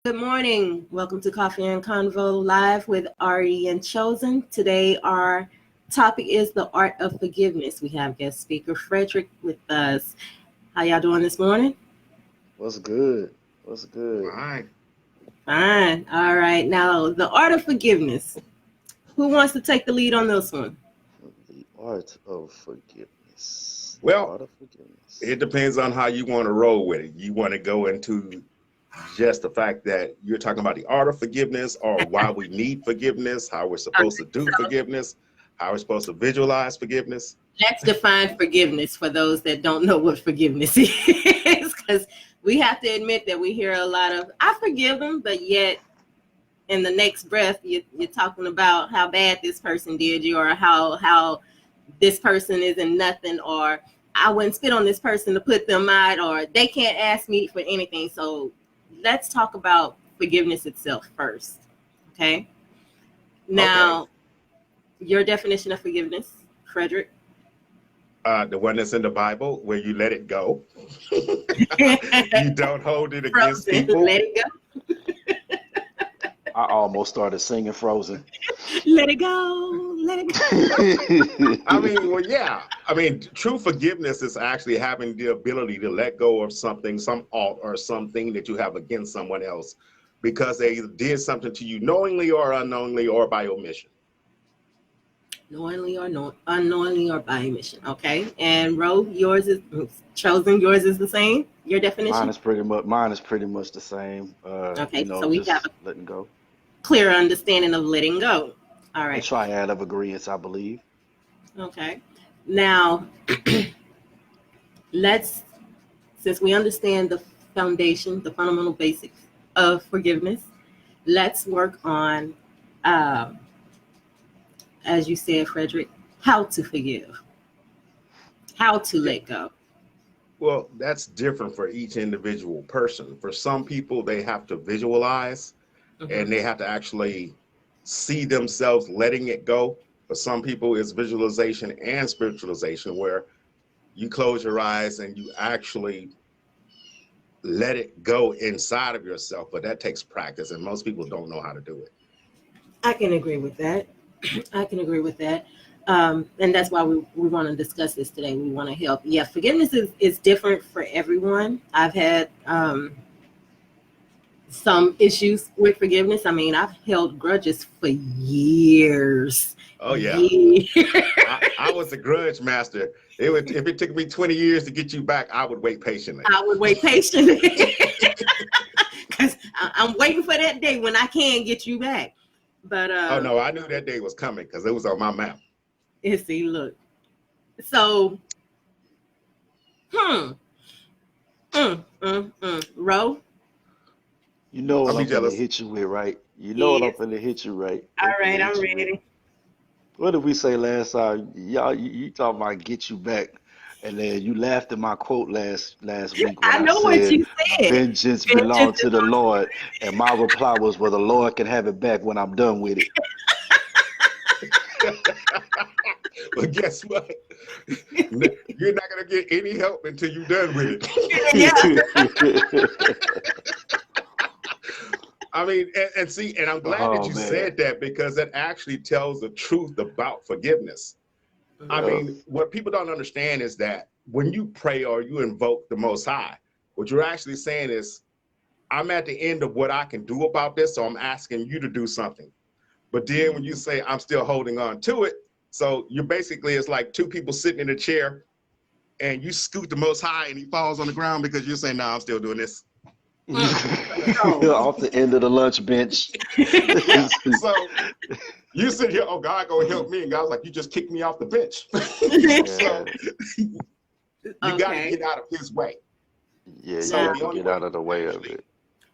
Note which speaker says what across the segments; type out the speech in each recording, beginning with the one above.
Speaker 1: Good morning. Welcome to Coffee and Convo live with Ari and Chosen. Today, our topic is the art of forgiveness. We have guest speaker Frederick with us. How y'all doing this morning?
Speaker 2: What's good? What's good?
Speaker 3: Fine.
Speaker 1: Fine. All right. Now, the art of forgiveness. Who wants to take the lead on this one?
Speaker 2: The art of forgiveness. The
Speaker 3: Well,
Speaker 2: art of forgiveness.
Speaker 3: it depends on how you want to roll with it. You want to go into just the fact that you're talking about the art of forgiveness or why we need forgiveness, how we're supposed to do forgiveness, how we're supposed to visualize forgiveness.
Speaker 1: Let's define forgiveness for those that don't know what forgiveness is, because we have to admit that we hear a lot of "I forgive them," but yet in the next breath you're talking about how bad this person did you, or how this person isn't nothing, or I wouldn't spit on this person to put them out, or they can't ask me for anything. So let's talk about forgiveness itself first. Okay. Now, your definition of forgiveness, Frederick.
Speaker 3: The one that's in the Bible where you let it go. You don't hold it against
Speaker 1: Frozen.
Speaker 3: people.
Speaker 1: Let it go.
Speaker 2: I almost started singing Frozen.
Speaker 1: Let it go. Let it go.
Speaker 3: I mean, well, yeah. I mean, true forgiveness is actually having the ability to let go of something, some alt or something that you have against someone else because they did something to you knowingly or unknowingly or by omission.
Speaker 1: Knowingly or unknowingly or by omission. Okay. And Ro, yours is Chosen. Yours is the same. Your definition.
Speaker 2: Mine is pretty much the same.
Speaker 1: Okay. So we
Speaker 2: just
Speaker 1: have a
Speaker 2: letting go.
Speaker 1: clear understanding of letting go. All
Speaker 2: A
Speaker 1: right.
Speaker 2: triad of agreements, I believe.
Speaker 1: Okay. Now, since we understand the foundation, the fundamental basics of forgiveness, let's work on, as you said, Frederick, how to forgive, how to let go.
Speaker 3: Well, that's different for each individual person. For some people, they have to visualize
Speaker 1: Mhm.
Speaker 3: and they have to actually see themselves letting it go. For some people, it's visualization and spiritualization, where you close your eyes and you actually let it go inside of yourself. But that takes practice, and most people don't know how to do it.
Speaker 1: I can agree with that. I can agree with that. And that's why we want to discuss this today. We want to help. Yeah, forgiveness is different for everyone. I've had some issues with forgiveness. I mean, I've held grudges for years.
Speaker 3: Oh, yeah.
Speaker 1: Years.
Speaker 3: I was a grudge master. If it took me 20 years to get you back, I would wait patiently.
Speaker 1: I would wait patiently because I'm waiting for that day when I can get you back. But
Speaker 3: oh, no, I knew that day was coming because it was on my map.
Speaker 1: See, look. So, Ro.
Speaker 2: You know what
Speaker 3: I'll be
Speaker 2: I'm finna
Speaker 3: jealous.
Speaker 2: hit you with, right? You know what I'm finna hit you, right?
Speaker 1: All
Speaker 2: I'm finna
Speaker 1: right,
Speaker 2: hit
Speaker 1: I'm
Speaker 2: you with.
Speaker 1: ready.
Speaker 2: What did we say last time? Y'all, you talking about get you back, and then you laughed at my quote last week when
Speaker 1: I
Speaker 2: I
Speaker 1: know what
Speaker 2: said,
Speaker 1: you said.
Speaker 2: "Vengeance
Speaker 1: Vengeance
Speaker 2: belongs to the Lord," and my reply was, "Well, the Lord can have it back when I'm done with it."
Speaker 3: But guess what? You're not going to get any help until you're done with it. I mean, and see, and I'm glad that
Speaker 2: Oh
Speaker 3: you
Speaker 2: man,
Speaker 3: said that because that actually tells the truth about forgiveness. I
Speaker 2: yeah,
Speaker 3: mean, what people don't understand is that when you pray or you invoke the Most High, what you're actually saying is, I'm at the end of what I can do about this, so I'm asking you to do something. But then when you say I'm still holding on to it, so you're basically, it's like two people sitting in a chair and you scoot the Most High and he falls on the ground because you're saying, no, I'm still doing this.
Speaker 1: So,
Speaker 2: off the end of the lunch bench.
Speaker 3: Yeah. So you sit here, oh, God gonna help me. And God's like, you just kicked me off the bench. So you got to
Speaker 1: okay.
Speaker 3: get out of his way.
Speaker 2: Yeah, you
Speaker 3: So
Speaker 1: Now,
Speaker 2: got
Speaker 3: the
Speaker 2: to
Speaker 3: only
Speaker 2: get
Speaker 3: way
Speaker 2: out of
Speaker 3: you
Speaker 2: the
Speaker 3: can
Speaker 2: way of
Speaker 3: actually
Speaker 2: it.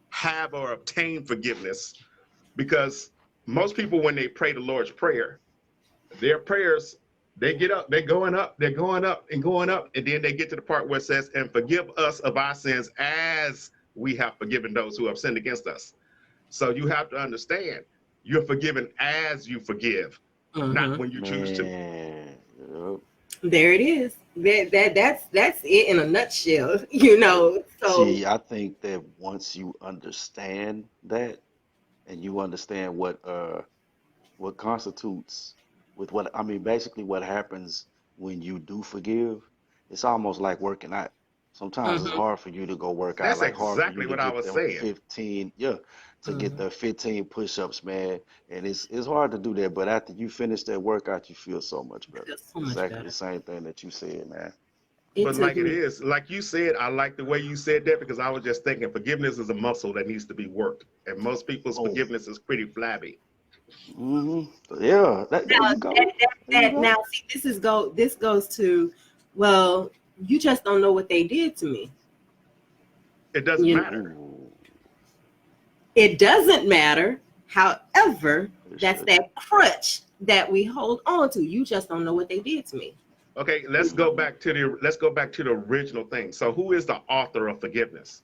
Speaker 3: have or obtain forgiveness, because most people, when they pray the Lord's Prayer, their prayers, they get up, they're going up and going up. And then they get to the part where it says, and forgive us of our sins as we have forgiven those who have sinned against us. So you have to understand, you're forgiven as you forgive, not when you choose to.
Speaker 2: Man, yep.
Speaker 1: There it is. That's it in a nutshell, you know. So
Speaker 2: See, I think that once you understand that and you understand what constitutes with what I mean, basically what happens when you do forgive, it's almost like working out. Sometimes it's
Speaker 1: mhm,
Speaker 2: hard for you to go work out,
Speaker 3: That's
Speaker 2: like hard for you
Speaker 3: exactly
Speaker 2: to
Speaker 3: what I
Speaker 2: get
Speaker 3: was
Speaker 2: them
Speaker 3: saying.
Speaker 2: 15, yeah, to get
Speaker 1: mhm.
Speaker 2: the 15 push-ups, man. And it's hard to do that, but after you finish that workout, you feel so much
Speaker 1: I
Speaker 2: better.
Speaker 1: feel so much
Speaker 2: Exactly the
Speaker 1: better.
Speaker 2: same thing that you said, man.
Speaker 1: It
Speaker 3: But
Speaker 1: took
Speaker 3: like it
Speaker 1: me
Speaker 3: is, like you said, I like the way you said that because I was just thinking forgiveness is a muscle that needs to be worked. And most people's
Speaker 2: Oh,
Speaker 3: forgiveness is pretty flabby.
Speaker 2: yeah, there
Speaker 1: now
Speaker 2: you go. There you go.
Speaker 1: now see this goes to, well, you just don't know what they did to me.
Speaker 3: It doesn't
Speaker 1: You know,
Speaker 3: matter.
Speaker 2: Ooh,
Speaker 1: it doesn't matter. However,
Speaker 2: it
Speaker 1: that's
Speaker 2: shouldn't.
Speaker 1: that crutch that we hold on to. You just don't know what they did to me.
Speaker 3: Okay,
Speaker 1: You know?
Speaker 3: let's go back to the original thing. So who is the author of forgiveness?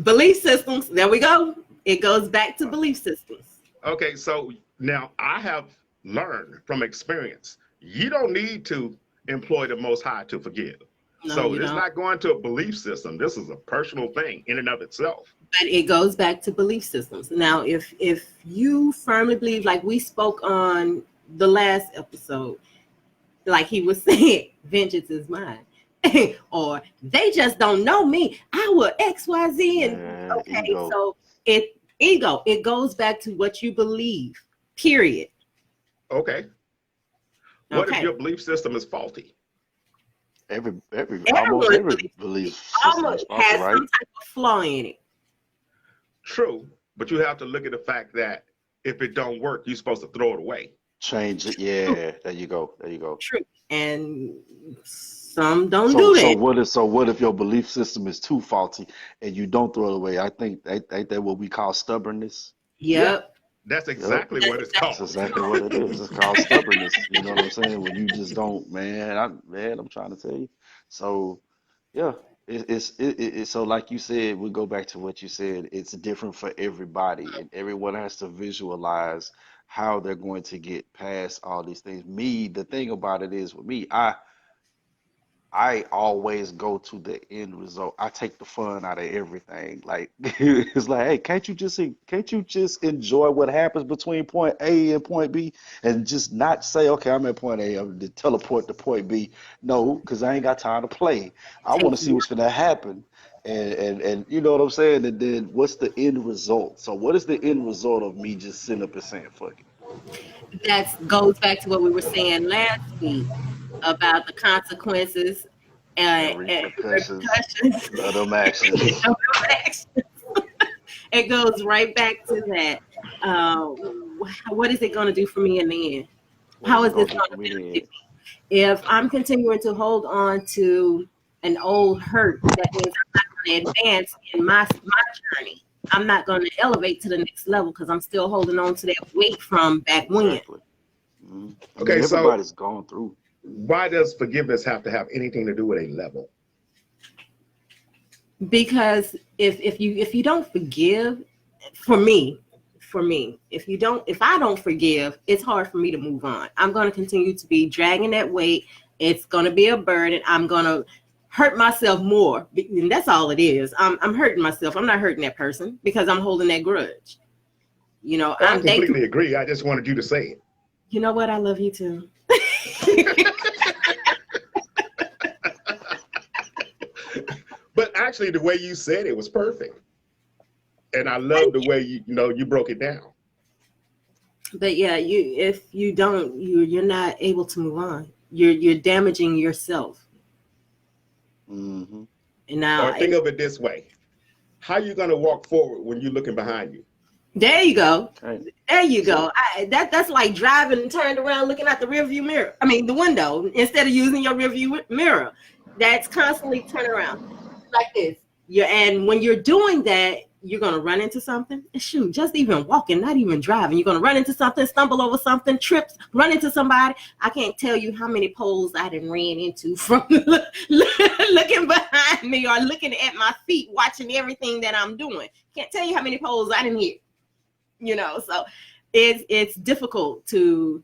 Speaker 1: Belief systems. There we go. It goes back to belief systems.
Speaker 3: Okay, so now I have learned from experience, you don't need to employ the Most High to forgive.
Speaker 1: No,
Speaker 3: So
Speaker 1: you
Speaker 3: it's
Speaker 1: don't.
Speaker 3: not going to a belief system. This is a personal thing in and of itself.
Speaker 1: But it goes back to belief systems. Now, if you firmly believe, like we spoke on the last episode, like he was saying, vengeance is mine. Or they just don't know me. I will XYZ and
Speaker 2: Man,
Speaker 1: okay,
Speaker 2: ego.
Speaker 1: so it goes back to what you believe. Period.
Speaker 3: Okay, what if
Speaker 1: Okay.
Speaker 3: your belief system is faulty?
Speaker 2: Almost
Speaker 1: Everyone's
Speaker 2: every belief system is
Speaker 1: almost
Speaker 2: faulty,
Speaker 1: has
Speaker 2: right?
Speaker 1: some type of flaw in it.
Speaker 3: True, but you have to look at the fact that if it don't work, you're supposed to throw it away.
Speaker 2: Change it.
Speaker 1: True,
Speaker 2: Yeah, there you go. There you go.
Speaker 1: true. And some don't
Speaker 2: So
Speaker 1: do
Speaker 2: so
Speaker 1: that.
Speaker 2: what if your belief system is too faulty and you don't throw it away? I think ain't that what we call stubbornness?
Speaker 3: Yeah,
Speaker 1: Yep.
Speaker 3: that's
Speaker 2: Yep.
Speaker 3: exactly
Speaker 1: That's
Speaker 3: what it's
Speaker 1: exactly
Speaker 2: That's
Speaker 3: called.
Speaker 2: exactly what it is. It's called stubbornness. You know what I'm saying? When you just don't, I'm trying to tell you. So yeah, so like you said, we go back to what you said. It's different for everybody, and everyone has to visualize how they're going to get past all these things. Me, the thing about it is with me, I always go to the end result. I take the fun out of everything. Like it's like, hey, can't you just enjoy what happens between point A and point B and just not say, okay, I'm at point A, I'm to teleport to point B. No, because I ain't got time to play. I want
Speaker 1: take
Speaker 2: to see what's gonna happen. And you know what I'm saying? And then what's the end result? So what is the end result of me just sitting up and saying, fuck it?
Speaker 1: that goes back to what we were saying last week about the consequences
Speaker 2: And
Speaker 1: and
Speaker 2: repercussions
Speaker 1: repercussions.
Speaker 2: of them actions.
Speaker 1: Of your actions. It goes right back to that. What is it going to do for me in the end?
Speaker 2: What
Speaker 1: How
Speaker 2: is it
Speaker 1: is this
Speaker 2: gonna do
Speaker 1: going
Speaker 2: for
Speaker 1: to
Speaker 2: me
Speaker 1: benefit
Speaker 2: then?
Speaker 1: me? If I'm continuing to hold on to an old hurt, that means I'm not going to advance in my journey. I'm not going to elevate to the next level because I'm still holding on to that weight from back when.
Speaker 2: Exactly. I mean,
Speaker 3: Okay, so
Speaker 2: everybody's gone through.
Speaker 3: why does forgiveness have to have anything to do with a level?
Speaker 1: Because if you don't forgive, for me, if I don't forgive, it's hard for me to move on. I'm going to continue to be dragging that weight. It's going to be a burden. I'm going to hurt myself more, and that's all it is. I'm hurting myself. I'm not hurting that person because I'm holding that grudge. You know,
Speaker 3: Oh, I
Speaker 1: they
Speaker 3: completely agree. I just wanted you to say
Speaker 1: you know what, I love you too.
Speaker 3: it. But actually, the way you said it was perfect. And I love
Speaker 1: Thank
Speaker 3: the
Speaker 1: you.
Speaker 3: way you broke it down.
Speaker 1: But yeah, if you don't, you're not able to move on. You're damaging yourself.
Speaker 2: Hmm.
Speaker 1: And now,
Speaker 3: Or think of it this way. How are you going to walk forward when you're looking behind you?
Speaker 1: there you go.
Speaker 2: Okay.
Speaker 1: There you
Speaker 2: See,
Speaker 1: go. That's like driving and turned around looking out the rearview mirror. I mean, the window instead of using your rearview mirror. That's constantly turn around like this. And when you're doing that, you're gonna run into something. Shoot, just even walking, not even driving, you're gonna run into something, stumble over something, trips, run into somebody. I can't tell you how many poles I done ran into from looking behind me or looking at my feet, watching everything that I'm doing. Can't tell you how many poles I didn't hit. So it's difficult to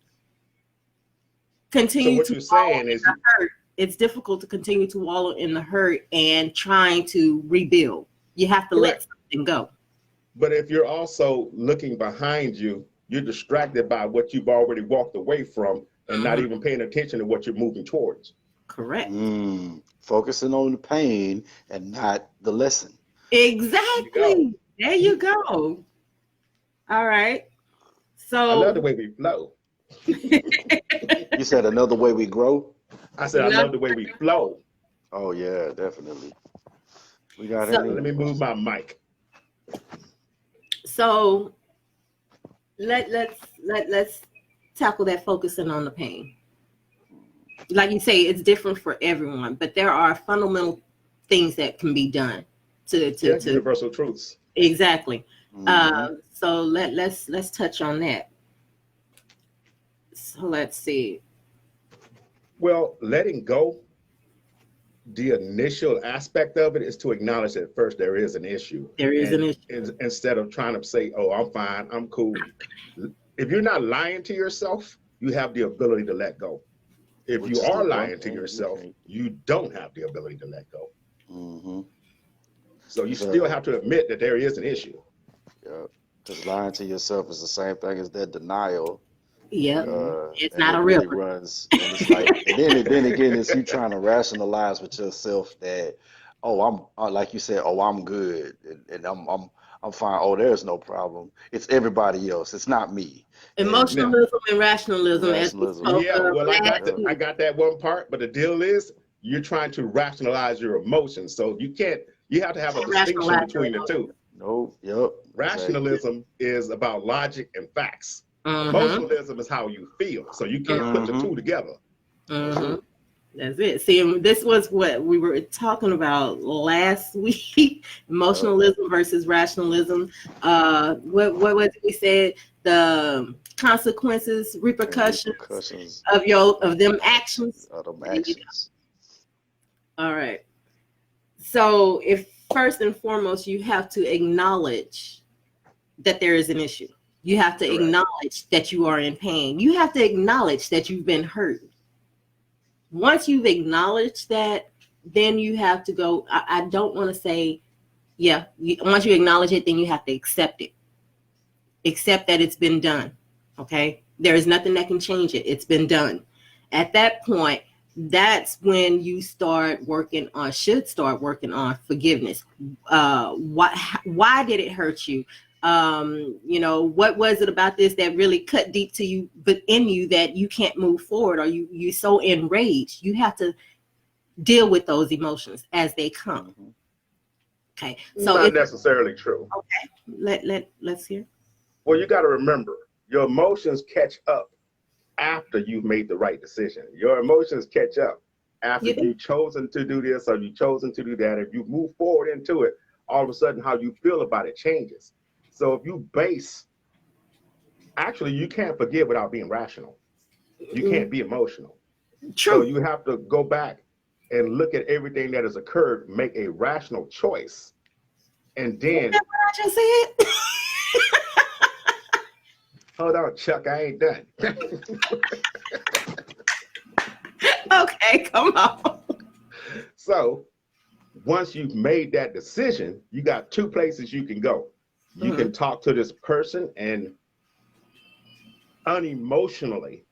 Speaker 1: continue
Speaker 3: what
Speaker 1: to
Speaker 3: you're
Speaker 1: wallow
Speaker 3: saying
Speaker 1: in
Speaker 3: is,
Speaker 1: the hurt. It's difficult to continue to wallow in the hurt and trying to rebuild. You have to let
Speaker 3: correct.
Speaker 1: something go.
Speaker 3: But if you're also looking behind you, you're distracted by what you've already walked away from and not even paying attention to what you're moving towards.
Speaker 1: Correct.
Speaker 2: Focusing on the pain and not the lesson.
Speaker 1: Exactly. There you go. All right.
Speaker 3: I love
Speaker 1: So
Speaker 3: the way we flow.
Speaker 2: You said another way we grow?
Speaker 3: I said, I love the way we flow.
Speaker 2: Oh, yeah, definitely. We got
Speaker 1: So-
Speaker 2: any?
Speaker 3: Let me move my mic.
Speaker 1: So let's tackle that focusing on the pain. Like you say, it's different for everyone, but there are fundamental things that can be done to
Speaker 3: universal truths.
Speaker 1: Exactly. So let's touch on that. So let's see.
Speaker 3: Well, letting go, the initial aspect of it is to acknowledge that first there is an issue.
Speaker 1: There is an issue.
Speaker 3: Instead of trying to say, oh, I'm fine, I'm cool. If you're not lying to yourself, you have the ability to let go. If you are lying to yourself, you don't have the ability to let go. So you still have to admit that there is an issue.
Speaker 2: Yeah, because lying to yourself is the same thing as that denial.
Speaker 1: Yeah, it's not a
Speaker 2: really
Speaker 1: real
Speaker 2: runs. And it's like, and then again, it's you trying to rationalize with yourself that, oh, I'm like you said, oh, I'm good, and I'm fine. Oh, there's no problem. It's everybody else. It's not me.
Speaker 1: Emotionalism and rationalism.
Speaker 3: Yeah, well, I got that one part, but the deal is you're trying to rationalize your emotions, so you have to have a distinction between the two.
Speaker 2: No, yep.
Speaker 3: Rationalism is about logic and facts. Emotionalism is how you feel, so you can't put the two together.
Speaker 1: That's it. See, this was what we were talking about last week: emotionalism versus rationalism. What we said? The consequences, repercussions of them actions. All right. So, if first and foremost, you have to acknowledge that there is an issue. You have to acknowledge that you are in pain. You have to acknowledge that you've been hurt. Once you've acknowledged that, then you have to go. I don't want to say, once you acknowledge it, then you have to accept it. Accept that it's been done. Okay? There is nothing that can change it. It's been done. At that point, that's when you should start working on forgiveness. Why did it hurt you? What was it about this that really cut deep to you, but in you, that you can't move forward, or you're so enraged? You have to deal with those emotions as they come. Okay, so
Speaker 3: not necessarily true.
Speaker 1: Okay, let's hear.
Speaker 3: Well, you got to remember, your emotions catch up after you've made the right decision. Your emotions catch up after you've chosen to do this or you've chosen to do that. If you move forward into it, all of a sudden how you feel about it changes. So if you you can't forgive without being rational. You can't be emotional.
Speaker 1: True.
Speaker 3: So you have to go back and look at everything that has occurred, make a rational choice, and then.
Speaker 1: What I just said?
Speaker 3: Hold on, Chuck, I ain't done.
Speaker 1: Okay, come on.
Speaker 3: So once you've made that decision, you got two places you can go. You can talk to this person and unemotionally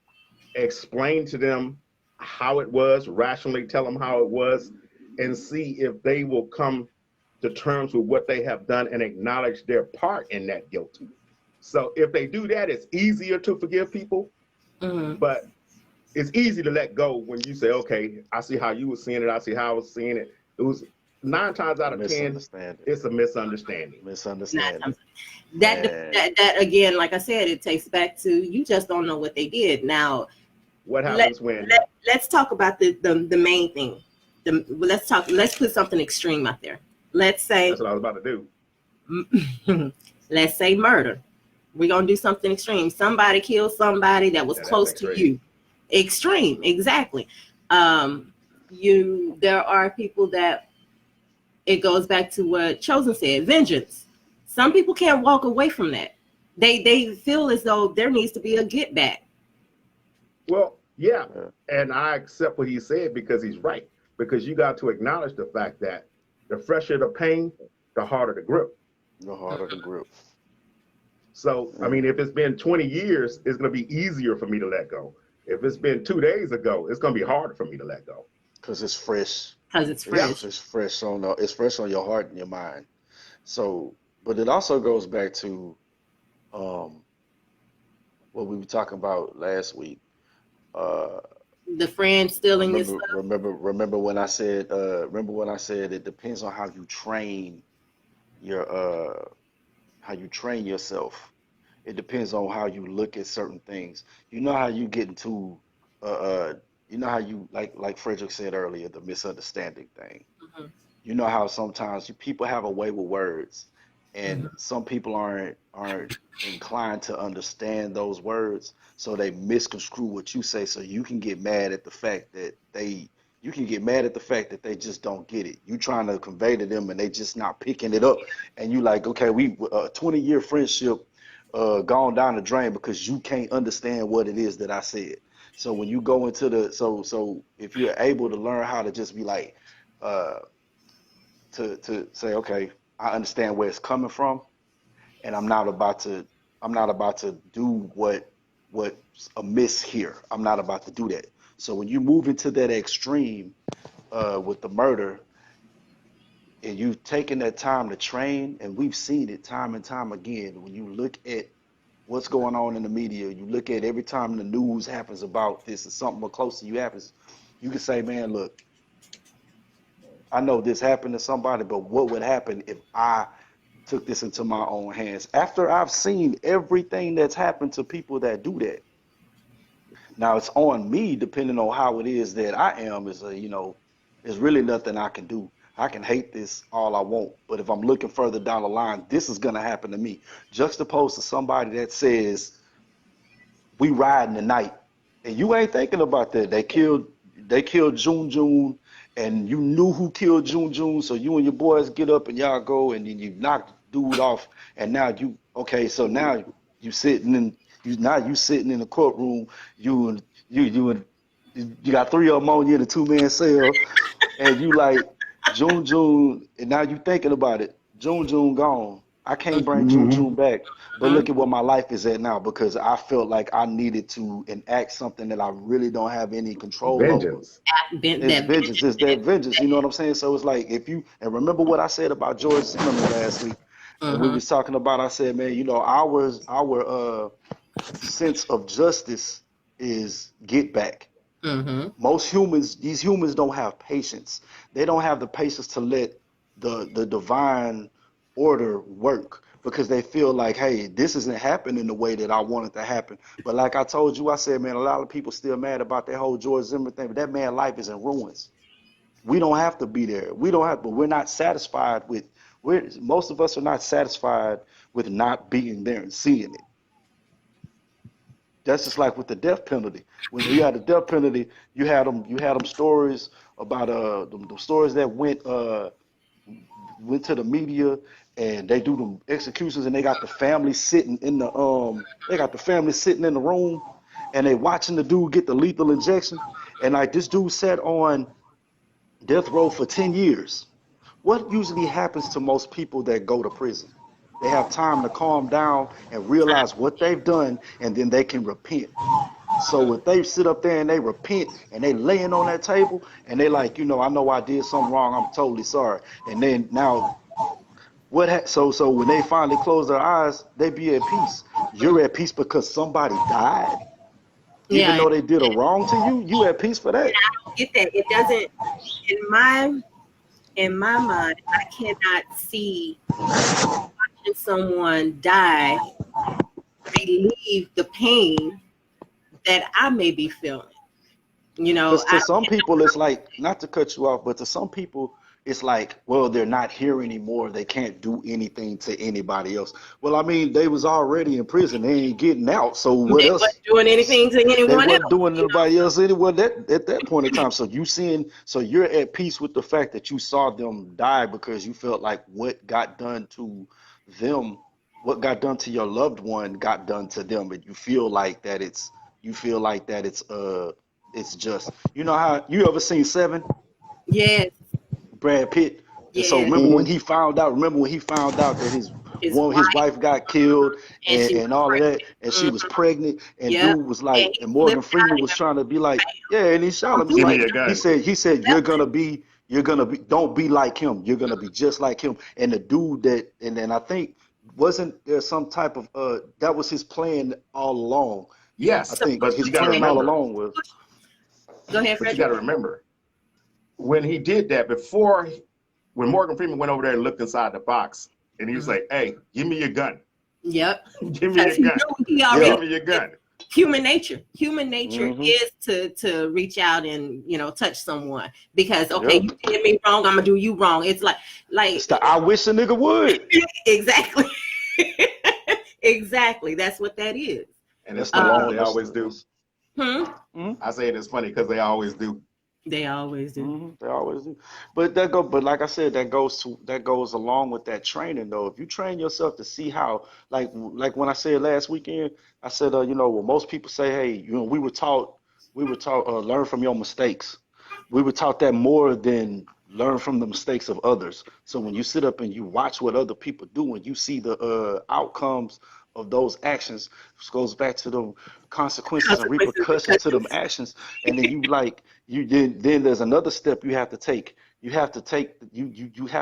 Speaker 3: explain to them how it was, rationally tell them how it was, and see if they will come to terms with what they have done and acknowledge their part in that guilt. So if they do that, it's easier to forgive people, but it's easy to let go when you say, okay, I see how you were seeing it, I see how I was seeing it. It was 9 times out of 10, it's a misunderstanding.
Speaker 1: That again, like I said, it takes back to you just don't know what they did. Now,
Speaker 3: what happens when?
Speaker 1: Let's talk about the main thing. Let's put something extreme out there. Let's say
Speaker 3: that's what I was about to do.
Speaker 1: Let's say murder. We're gonna do something extreme. Somebody killed somebody that was close to you. Extreme, exactly. There are people that it goes back to what Chosen said, vengeance. Some people can't walk away from that. They feel as though there needs to be a get back.
Speaker 3: Well, Yeah,
Speaker 2: Yeah.
Speaker 3: and I accept what he said because he's right. Because you got to acknowledge the fact that the fresher the pain, the harder the grip.
Speaker 2: The harder the grip.
Speaker 3: So, I
Speaker 2: Mm.
Speaker 3: mean, if it's been 20 years, it's going to be easier for me to let go. If it's been 2 days ago, it's going to be harder for me to let go.
Speaker 2: Because it's fresh.
Speaker 1: Because it's
Speaker 3: Yeah.
Speaker 1: fresh.
Speaker 2: It's fresh on your heart and your mind. So, but it also goes back to um what we were talking about last week. Uh,
Speaker 1: The friend stealing your stuff.
Speaker 2: remember when I said it depends on your how you train yourself. It depends on how you look at certain things. You know how you get into uh, uh you know how you like Frederick said earlier, the misunderstanding thing.
Speaker 1: Mhm,
Speaker 2: You know how sometimes people have a way with words, and
Speaker 1: mhm.
Speaker 2: some people aren't inclined to understand those words, so they misconstrue what you say. So you can get mad at the fact that they just don't get it. You trying to convey to them, and they just not picking it up. And you like, okay, we a 20-year friendship gone down the drain because you can't understand what it is that I said. So when you go into the so if you're able to learn how to just be like uh to say, okay, I understand where it's coming from, and I'm not about to do what's amiss here. I'm not about to do that. So when you move into that extreme with the murder, and you've taken that time to train, and we've seen it time and time again. When you look at what's going on in the media, you look at every time the news happens about this or something close to you happens, you can say, man, look, I know this happened to somebody, but what would happen if I took this into my own hands after I've seen everything that's happened to people that do that? Now it's on me, depending on how it is that I am. There's really nothing I can do. I can hate this all I want, but if I'm looking further down the line, this is gonna happen to me. Juxtaposed to somebody that says we riding tonight, and you ain't thinking about that. They killed June June, and you knew who killed June June, so you and your boys get up and y'all go, and then you knock the dude off, and now you okay. So now you sitting in you sitting in the courtroom. You and you got three of them on you in a two-man cell, and you like June June, and now you thinking about it. June June gone. I can't bring June June
Speaker 3: Mm-hmm.
Speaker 2: back. But look
Speaker 1: Mhm.
Speaker 2: at what my life is at now because I felt like I needed to enact something that I really don't have any control over.
Speaker 3: Vengeance.
Speaker 2: It's
Speaker 1: That
Speaker 2: vengeance. It's that vengeance. You know what I'm saying? So it's like if you and remember what I said about George Zimmerman last week when we
Speaker 1: Mhm,
Speaker 2: was talking about. I said, man, our sense of justice is get back.
Speaker 1: mhm.
Speaker 2: Most humans, these humans don't have patience. They don't have the patience to let the divine order work because they feel like, hey, this isn't happening the way that I want it to happen. But like I told you, I said, man, a lot of people still mad about that whole George Zimmer thing, but that man's life is in ruins. We don't have to be there. We don't have, but we're not satisfied with. We're most of us are not satisfied with not being there and seeing it. That's just like with the death penalty. When you had the death penalty, you had them stories about the stories that went to the media and they do them executions and they got the family sitting in the room and they watching the dude get the lethal injection and like this dude sat on death row for 10 years. What usually happens to most people that go to prison? They have time to calm down and realize what they've done and then they can repent. So if they sit up there and they repent and they laying on that table and they like, I know I did something wrong. I'm totally sorry. And then now so when they finally close their eyes, they be at peace. You're at peace because somebody died, even
Speaker 1: Yeah,
Speaker 2: though they did a wrong to you. You at peace for that.
Speaker 1: get that. It doesn't in my mind. I cannot see watching someone die relieve the pain that I may be feeling. You know,
Speaker 2: Because to some people, it's like, not to cut you off, but to some people, it's like, well, they're not here anymore. They can't do anything to anybody else. Well, I mean, they was already in prison. They ain't getting out. So what
Speaker 1: they
Speaker 2: else?
Speaker 1: wasn't doing anything to
Speaker 2: They
Speaker 1: anyone
Speaker 2: wasn't
Speaker 1: else.
Speaker 2: doing anybody else anywhere at that point in time. So you're at peace with the fact that you saw them die because you felt like what got done to them, what got done to your loved one got done to them. And you feel like that it's it's just, you know how you ever seen Seven,
Speaker 1: Yes,
Speaker 2: Brad Pitt? And so
Speaker 1: yes.
Speaker 2: remember when he found out that
Speaker 1: His
Speaker 2: his
Speaker 1: wife,
Speaker 2: wife got killed
Speaker 1: and she
Speaker 2: and
Speaker 1: was
Speaker 2: all of that, and she
Speaker 1: pregnant.
Speaker 2: was pregnant, and
Speaker 1: Yep.
Speaker 2: dude was
Speaker 1: And
Speaker 2: like,
Speaker 1: he
Speaker 2: and Morgan
Speaker 1: flipped
Speaker 2: Freeman
Speaker 1: out
Speaker 2: was
Speaker 1: and
Speaker 2: trying to be like, yeah, and he shot
Speaker 1: don't
Speaker 2: him. He's
Speaker 1: do
Speaker 3: Give me
Speaker 2: like,
Speaker 3: a
Speaker 1: it.
Speaker 3: gun.
Speaker 2: he said, you're gonna be, don't be like him. You're gonna be just like him. And the dude that, and then I think, wasn't there some type of, that was his plan all along. I
Speaker 3: Yes,
Speaker 1: So
Speaker 2: think
Speaker 3: but
Speaker 2: his
Speaker 3: you got to
Speaker 2: plan all
Speaker 3: remember.
Speaker 2: along was,
Speaker 1: go ahead,
Speaker 3: But you got
Speaker 1: Frederick.
Speaker 3: to remember when he did that when Morgan Freeman went over there and looked inside the box, and he was
Speaker 1: Mhm.
Speaker 3: like, "Hey, give me your gun.
Speaker 1: Yep.
Speaker 3: Give me
Speaker 1: Because
Speaker 3: your
Speaker 1: he
Speaker 3: gun.
Speaker 1: knew he
Speaker 2: yeah,
Speaker 3: Give
Speaker 1: already
Speaker 3: me your gun."
Speaker 1: human nature. Human nature
Speaker 2: hmm
Speaker 1: is to reach out and touch someone because okay,
Speaker 2: yep.
Speaker 1: you did me wrong, I'm gonna do you wrong. It's like
Speaker 2: It's the I wish a nigga would.
Speaker 1: exactly. Exactly. That's what that is.
Speaker 3: And it's
Speaker 2: That's the
Speaker 3: funny because
Speaker 1: Uh
Speaker 2: long.
Speaker 3: they always do.
Speaker 1: hmm.
Speaker 2: Mhm.
Speaker 3: I say it is funny because they always do.
Speaker 1: They always do.
Speaker 2: They always do. But like I said, that goes along with that training though. If you train yourself to see how, like when I said last weekend, I said, well, most people say, hey, we were taught, learn from your mistakes. We were taught that more than learn from the mistakes of others. So when you sit up and you watch what other people do and you see the outcomes of those actions, which goes back to the consequences and
Speaker 1: Consequences,
Speaker 2: repercussions to them
Speaker 1: repercussions.
Speaker 2: actions, and then then there's another step you have to take. You have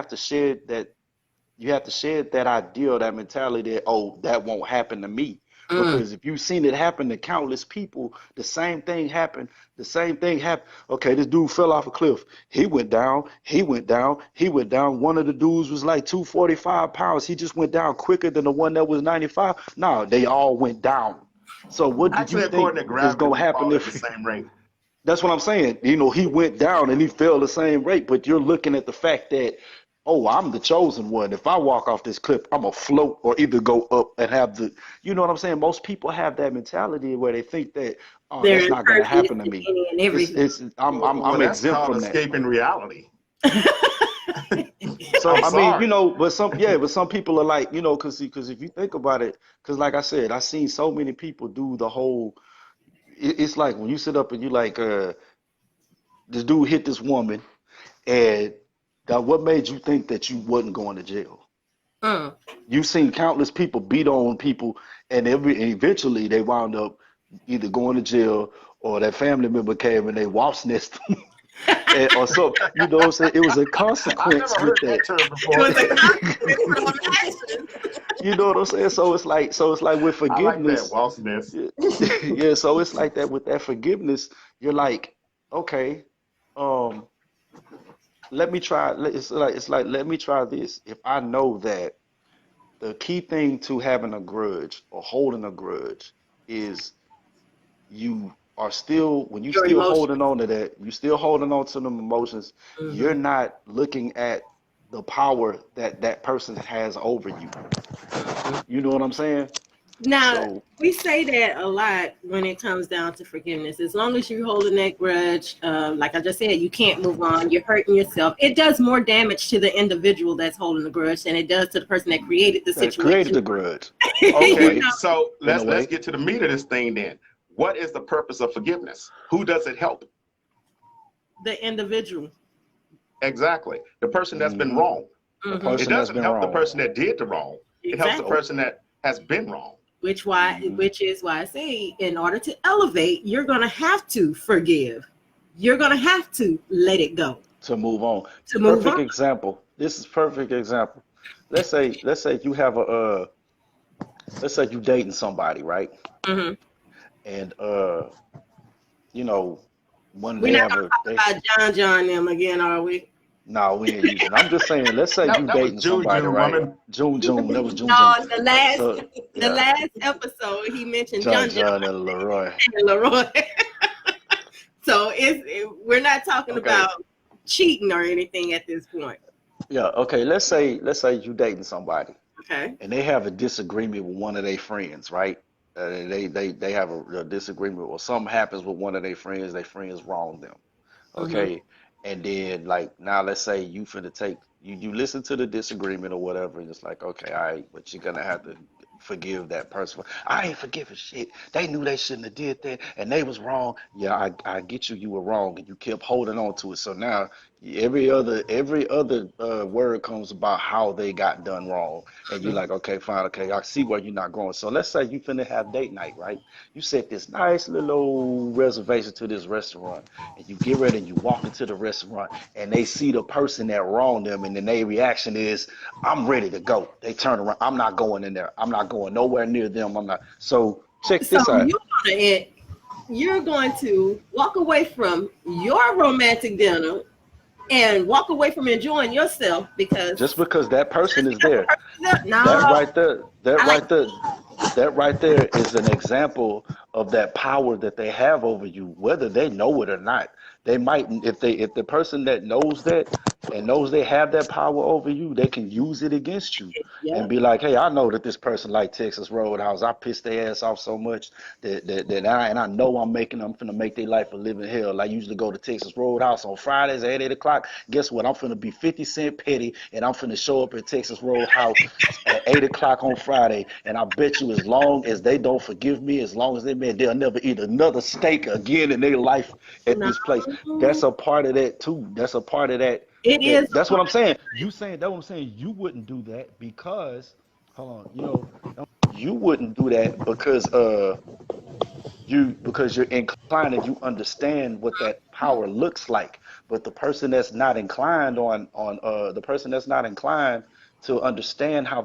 Speaker 2: to shed that, idea or that mentality that, oh, that won't happen to me.
Speaker 1: Mm.
Speaker 2: Because if you've seen it happen to countless people, the same thing happened. The same thing happened. Okay, this dude fell off a cliff. He went down. He went down. He went down. One of the dudes was like 245 pounds. He just went down quicker than the one that was 95. No, they all went down. So what do you
Speaker 3: Actually,
Speaker 2: think
Speaker 3: according to
Speaker 2: is
Speaker 3: gravity,
Speaker 2: going to
Speaker 3: we
Speaker 2: happen
Speaker 3: fall at the
Speaker 2: if?
Speaker 3: same rate.
Speaker 2: That's what I'm saying. He went down and he fell the same rate, but you're looking at the fact that, oh, I'm the chosen one. If I walk off this cliff, I'm gonna float or either go up and have you know what I'm saying? Most people have that mentality where they think that, oh,
Speaker 1: They're
Speaker 2: that's not gonna
Speaker 1: impervious
Speaker 2: happen to
Speaker 1: to
Speaker 2: me.
Speaker 1: any and everything.
Speaker 3: Well,
Speaker 2: I'm
Speaker 3: that's
Speaker 2: exempt
Speaker 3: called
Speaker 2: from that.
Speaker 3: escaping reality.
Speaker 2: So
Speaker 3: I'm
Speaker 2: I mean,
Speaker 3: sorry.
Speaker 2: but some people are like, because if you think about it, because like I said, I've seen so many people do the whole. It's like when you sit up and you like, this dude hit this woman. And what made you think that you wasn't going to jail?
Speaker 1: Mm.
Speaker 2: You've seen countless people beat on people, and eventually they wound up either going to jail or that family member came and they wasp nested them. Or so, you know what I'm saying? It was a
Speaker 3: I've never
Speaker 2: consequence with
Speaker 3: heard that
Speaker 2: that.
Speaker 3: term
Speaker 1: It
Speaker 3: before.
Speaker 1: was a consequence from action.
Speaker 2: You know what I'm saying? So it's like with
Speaker 3: I like that,
Speaker 2: forgiveness.
Speaker 3: Walsness.
Speaker 2: Yeah, yeah, so it's like that with that forgiveness. You're like, okay, um, let me try. It's like let me try this. If I know that the key thing to having a grudge or holding a grudge is you are still when you
Speaker 1: Your
Speaker 2: still
Speaker 1: emotions.
Speaker 2: holding on to that, you still holding on to them emotions.
Speaker 1: Hmm.
Speaker 2: You're not looking at the power that that person has over you. You know what I'm saying?
Speaker 1: Now,
Speaker 2: So
Speaker 1: we say that a lot when it comes down to forgiveness. As long as you're holding that grudge, like I just said, you can't move on. You're hurting yourself. It does more damage to the individual that's holding the grudge than it does to the person that created the
Speaker 2: that created
Speaker 1: situation.
Speaker 2: the grudge in a
Speaker 1: You
Speaker 3: Okay,
Speaker 2: way.
Speaker 1: know,
Speaker 3: so
Speaker 2: In a
Speaker 3: let's
Speaker 2: way.
Speaker 3: get to the meat of this thing then. What is the purpose of forgiveness? Who does it help?
Speaker 1: the individual.
Speaker 3: Exactly. The person that's been
Speaker 2: Hmm.
Speaker 3: wrong.
Speaker 2: The
Speaker 1: Hmm.
Speaker 3: It
Speaker 2: person that's
Speaker 3: doesn't
Speaker 2: been
Speaker 3: help the
Speaker 2: wrong.
Speaker 3: person that did the wrong. It helps the
Speaker 1: Exactly.
Speaker 2: Nope.
Speaker 3: person that has been wrong.
Speaker 2: Hmm.
Speaker 1: Which is why I say, in order to elevate, you're gonna have to forgive. You're gonna have to let it go
Speaker 2: To move on.
Speaker 1: to move
Speaker 2: Perfect
Speaker 1: on.
Speaker 2: example. This is perfect example. Let's say you have a let's say you dating somebody, right?
Speaker 1: Hmm.
Speaker 2: And you know, one
Speaker 1: We're
Speaker 2: they
Speaker 1: not
Speaker 2: have
Speaker 1: gonna
Speaker 2: a
Speaker 1: talk
Speaker 2: they
Speaker 1: about John them again, are we?
Speaker 2: no, we ain't using. I'm just saying, let's say you
Speaker 3: That was
Speaker 2: dating
Speaker 3: June
Speaker 2: somebody,
Speaker 3: June
Speaker 2: right?
Speaker 3: woman.
Speaker 2: June, that was June.
Speaker 1: No,
Speaker 2: So
Speaker 1: the
Speaker 2: yeah,
Speaker 1: last episode he mentioned
Speaker 2: John
Speaker 1: John
Speaker 2: John and Leroy.
Speaker 1: and Leroy. So we're not talking
Speaker 2: Okay.
Speaker 1: about cheating or anything at this point.
Speaker 2: Yeah, okay. Let's say you dating somebody
Speaker 1: Okay.
Speaker 2: and they have a disagreement with one of their friends, right? They have a disagreement or something happens with one of their friends wrong them.
Speaker 1: Hmm.
Speaker 2: Okay. And then like now let's say you finna take you listen to the disagreement or whatever, and it's like, okay, all right, but you're gonna have to forgive that person. I ain't forgiving shit. They knew they shouldn't have did that, and they was wrong. Yeah, I get you. You were wrong, and you kept holding on to it. So now every other word comes about how they got done wrong, and you like, okay, fine, okay, I see where you're not going. So let's say you finna have date night, right? You set this nice little old reservation to this restaurant, and you get ready and you walk into the restaurant, and they see the person that wronged them, and then their reaction is, I'm ready to go. They turn around. I'm not going in there. I'm not going nowhere near them. I'm not. So check
Speaker 1: So
Speaker 2: this out.
Speaker 1: you're going to walk away from your romantic dinner and walk away from enjoying yourself because
Speaker 2: Just because that person is there, that
Speaker 1: no,
Speaker 2: right there, that
Speaker 1: I like
Speaker 2: right there, that right there is an example of that power that they have over you, whether they know it or not. They might, if the person that knows that and knows they have that power over you, they can use it against you and
Speaker 1: yeah.
Speaker 2: be like, hey, I know that this person like Texas Roadhouse. I pissed their ass off so much that I know I'm finna make their life a living hell. I usually go to Texas Roadhouse on Fridays at 8 o'clock. Guess what? I'm finna be 50 cent petty, and I'm finna show up at Texas Roadhouse at 8 o'clock on Friday. And I bet you, as long as they don't forgive me, as long as they'll never eat another steak again in their life at
Speaker 1: No,
Speaker 2: this place. That's a part of that too. That's a part of that.
Speaker 1: it is a
Speaker 2: That's what
Speaker 1: part
Speaker 2: I'm
Speaker 1: of
Speaker 2: saying. You saying that? What I'm saying. You wouldn't do that because, hold on. You wouldn't do that because you're inclined and you understand what that power looks like. But the person that's not inclined the person that's not inclined to understand how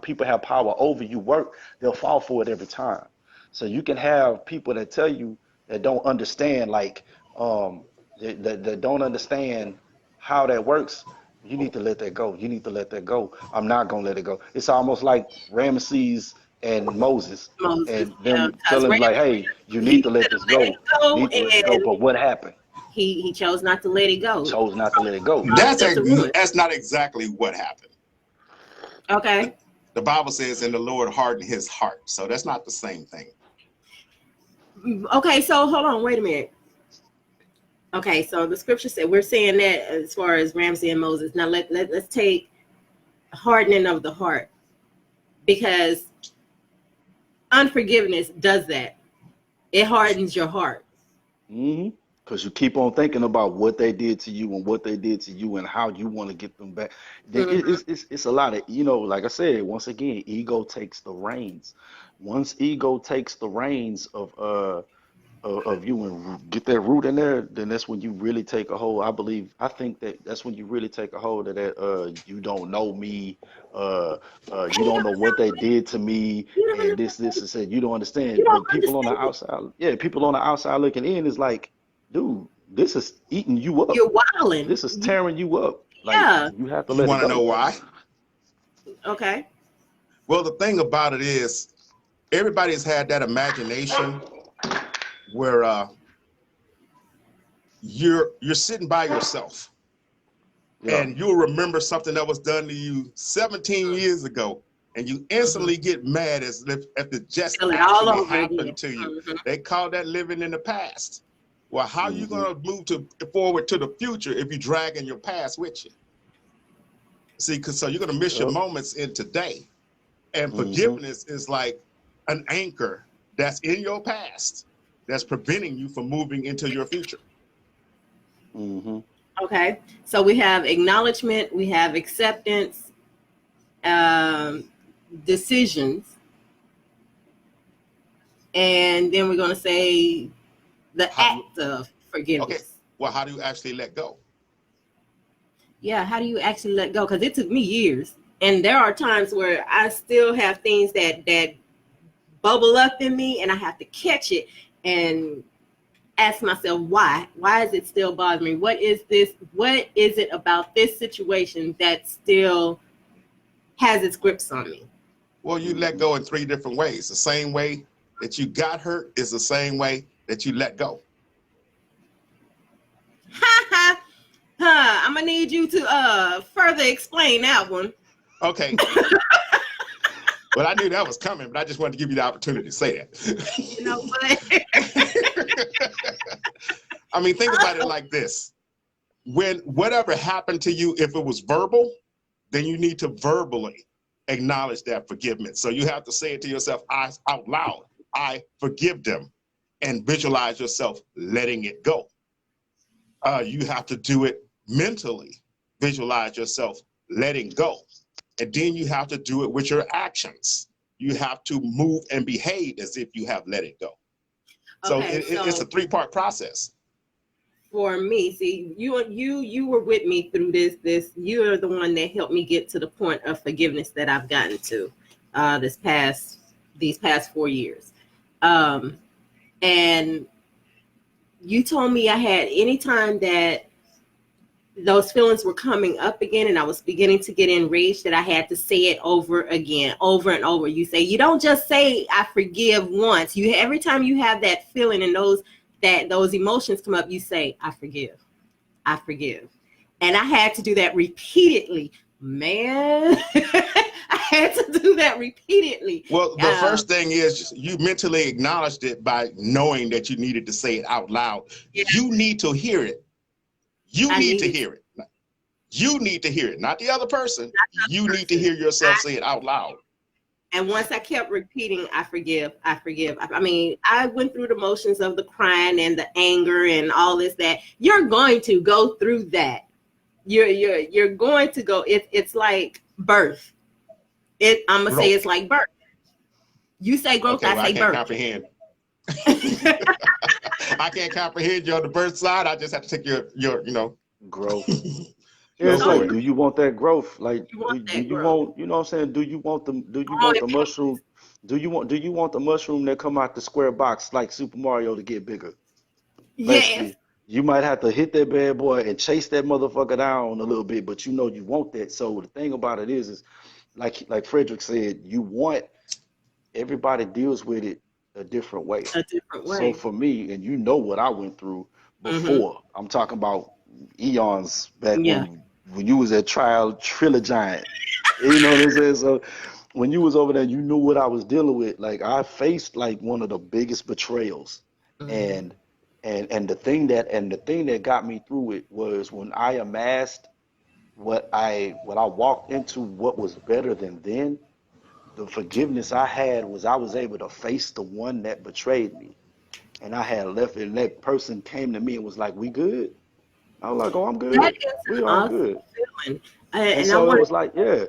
Speaker 2: people have power over you work, they'll fall for it every time. So you can have people that tell you that don't understand, like that don't understand how that works. You need to let that go. You need to let that go. I'm not gonna let it go. It's almost like Ramesses and Moses
Speaker 1: Moses,
Speaker 2: and
Speaker 1: yeah,
Speaker 2: them
Speaker 1: because
Speaker 2: telling, like,
Speaker 1: Ramsey,
Speaker 2: hey, you
Speaker 1: he
Speaker 2: need to let
Speaker 1: could
Speaker 2: this
Speaker 1: have let it
Speaker 2: go. You
Speaker 1: go
Speaker 2: need to let it go.
Speaker 1: and
Speaker 2: But what happened?
Speaker 1: he chose not to let it
Speaker 2: He
Speaker 1: go.
Speaker 2: chose not to let it go.
Speaker 1: Caused them to ruin.
Speaker 3: That's not exactly what happened.
Speaker 1: Okay.
Speaker 3: The Bible says, "And the Lord hardened his heart." So that's not the same thing.
Speaker 1: Okay, so hold on, wait a minute. Okay, so the scripture said we're saying that as far as Ramsey and Moses. Now let's take hardening of the heart, because unforgiveness does that. It hardens your heart.
Speaker 2: Mm-hmm. Because you keep on thinking about what they did to you and what they did to you and how you want to get them back.
Speaker 1: Mhm.
Speaker 2: It's a lot of, like I said, once again, ego takes the reins. Once ego takes the reins of you and get that root in there, then that's when you really take a hold. I think that's when you really take a hold of that. You don't know me. Uh, you don't know what they did to me,
Speaker 1: You don't
Speaker 2: and
Speaker 1: know.
Speaker 2: this and said you don't
Speaker 1: You
Speaker 2: understand.
Speaker 1: don't
Speaker 2: But people on the
Speaker 1: understand.
Speaker 2: outside, yeah, people on the outside looking in is like, dude, this is eating you up.
Speaker 1: You're wilding.
Speaker 2: This is tearing you up. Like
Speaker 1: Yeah.
Speaker 2: you have to
Speaker 3: You
Speaker 2: let it
Speaker 3: want to know
Speaker 2: go.
Speaker 3: why?
Speaker 1: Okay.
Speaker 3: Well, the thing about it is, everybody's had that imagination where you're sitting by yourself,
Speaker 2: Yeah.
Speaker 3: and you'll remember something that was done to you 17 years ago, and you
Speaker 1: Mm-hmm.
Speaker 3: instantly get mad as if it just
Speaker 1: Feel it all
Speaker 3: actually
Speaker 1: over again.
Speaker 3: happened to you.
Speaker 1: Mm-hmm.
Speaker 3: They call that living in the past. Well, how are you
Speaker 2: Mm-hmm.
Speaker 3: going to move forward to the future if you're dragging your past with you? See, because so you're going to miss your
Speaker 2: Yep.
Speaker 3: moments in today. And
Speaker 2: Mm-hmm.
Speaker 3: forgiveness is like an anchor that's in your past that's preventing you from moving into your future.
Speaker 2: Mm-hmm.
Speaker 1: Okay. So we have acknowledgement, we have acceptance, um, decisions, and then we're going to say the
Speaker 3: How do you,
Speaker 1: act of
Speaker 3: okay,
Speaker 1: forgiveness.
Speaker 3: well, how do you actually let go?
Speaker 1: Yeah. How do you actually let go? Because it took me years. And there are times where I still have things that bubble up in me, and I have to catch it and ask myself why is it still bothering me? What is it about this situation that still has its grips on me?
Speaker 3: Well, you let
Speaker 2: Mm-hmm.
Speaker 3: go in three different ways. The same way that you got hurt is the same way that you let go.
Speaker 1: Ha ha. I'm gonna need you to further explain that one.
Speaker 3: Okay. Well, I knew that was coming, but I just wanted to give you the opportunity to say
Speaker 1: You know what?
Speaker 3: that. I mean, think about it like this. When whatever happened to you, if it was verbal, then you need to verbally acknowledge that forgiveness. So you have to say it to yourself out loud. I forgive them, and visualize yourself letting it go. You have to do it mentally. Visualize yourself letting go. And then you have to do it with your actions. You have to move and behave as if you have let it go. So,
Speaker 1: Okay,
Speaker 3: it's a 3-part process. For
Speaker 1: me, see, you were with me through this. You're the one that helped me get to the point of forgiveness that I've gotten to these past 4 years. And you told me I had any time that those feelings were coming up again and I was beginning to get enraged, that I had to say it over again, over and over. You say, you don't just say I forgive once. Every time you have that feeling and those emotions come up, you say, I forgive. I forgive. And I had to do that repeatedly. Man, I had to do that repeatedly.
Speaker 3: Well, the first thing is you mentally acknowledged it by knowing that you needed to say it out loud. Yeah. You need to hear it. You need to hear it. You need to hear it, not the other person. You need to hear yourself say it out loud.
Speaker 1: And once I kept repeating, I forgive, I forgive. I mean, I went through the motions of the crying and the anger and all this, that you're going to go through that. You're going to go. It's like birth. I'm gonna say it's like birth. You say growth, okay, I say birth.
Speaker 3: Comprehend. I can't comprehend you on the birth side. I just have to take your
Speaker 2: growth. Yeah, it's like, do you want that growth? Like, do you want, you know what I'm saying? Do you want the mushroom? Do you want the mushroom that come out the square box like Super Mario to get bigger?
Speaker 1: Yes.
Speaker 2: You might have to hit that bad boy and chase that motherfucker down a little bit, but you know you want that. So the thing about it is like Frederick said, everybody deals with it a different way. So for me, and you know what I went through before, I'm talking about eons back when you was at Trilogiant. You know what I'm saying? So when you was over there, you knew what I was dealing with. Like, I faced like one of the biggest betrayals. And the thing that got me through it was when I amassed when I walked into what was better than then. The forgiveness I had was I was able to face the one that betrayed me. And I had left, and that person came to me and was like, "We good?" I was like, "Oh, I'm good. We are good." And so it was like, yeah.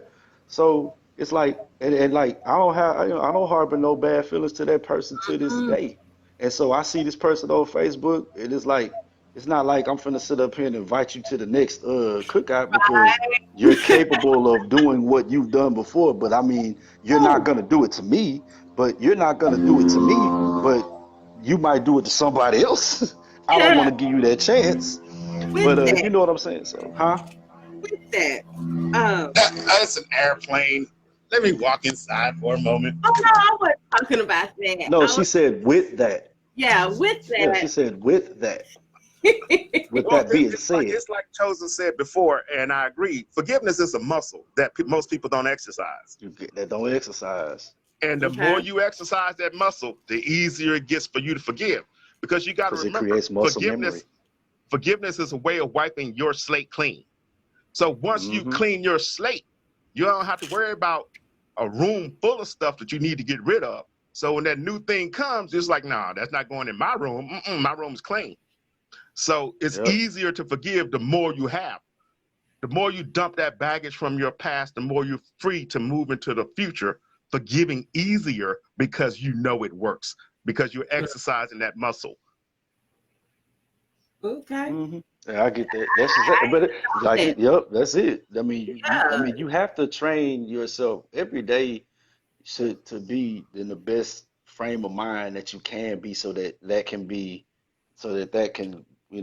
Speaker 2: So it's like, and like, I don't harbor no bad feelings to that person to this day. And so I see this person on Facebook, and it's like, it's not like I'm finna sit up here and invite you to the next cookout because you're capable of doing what you've done before. But I mean, you're not gonna do it to me, but you're not gonna do it to me, but you might do it to somebody else. I don't want to give you that chance. But you know what I'm saying? So,
Speaker 1: with that,
Speaker 3: that's an airplane. Let me walk inside for a moment.
Speaker 1: Oh no, I wasn't talking about that.
Speaker 2: No, she said with that.
Speaker 1: Yeah, with that.
Speaker 2: Yeah, she said with that. With that being said,
Speaker 3: it's like Chosen said before, and I agree. Forgiveness is a muscle that most people don't exercise.
Speaker 2: Don't exercise.
Speaker 3: And the more you exercise that muscle, the easier it gets for you to forgive. Because you got to remember,
Speaker 2: it creates muscle memory.
Speaker 3: Forgiveness is a way of wiping your slate clean. So once you clean your slate, you don't have to worry about a room full of stuff that you need to get rid of. So when that new thing comes, it's like, nah, that's not going in my room. My room's clean. So it's easier to forgive the more you have. The more you dump that baggage from your past, the more you're free to move into the future, forgiving easier because you know it works, because you're exercising that muscle.
Speaker 1: Okay.
Speaker 2: Yeah, I get that. That's exactly, but that's it. I mean, you have to train yourself every day to be in the best frame of mind that you can be, so that can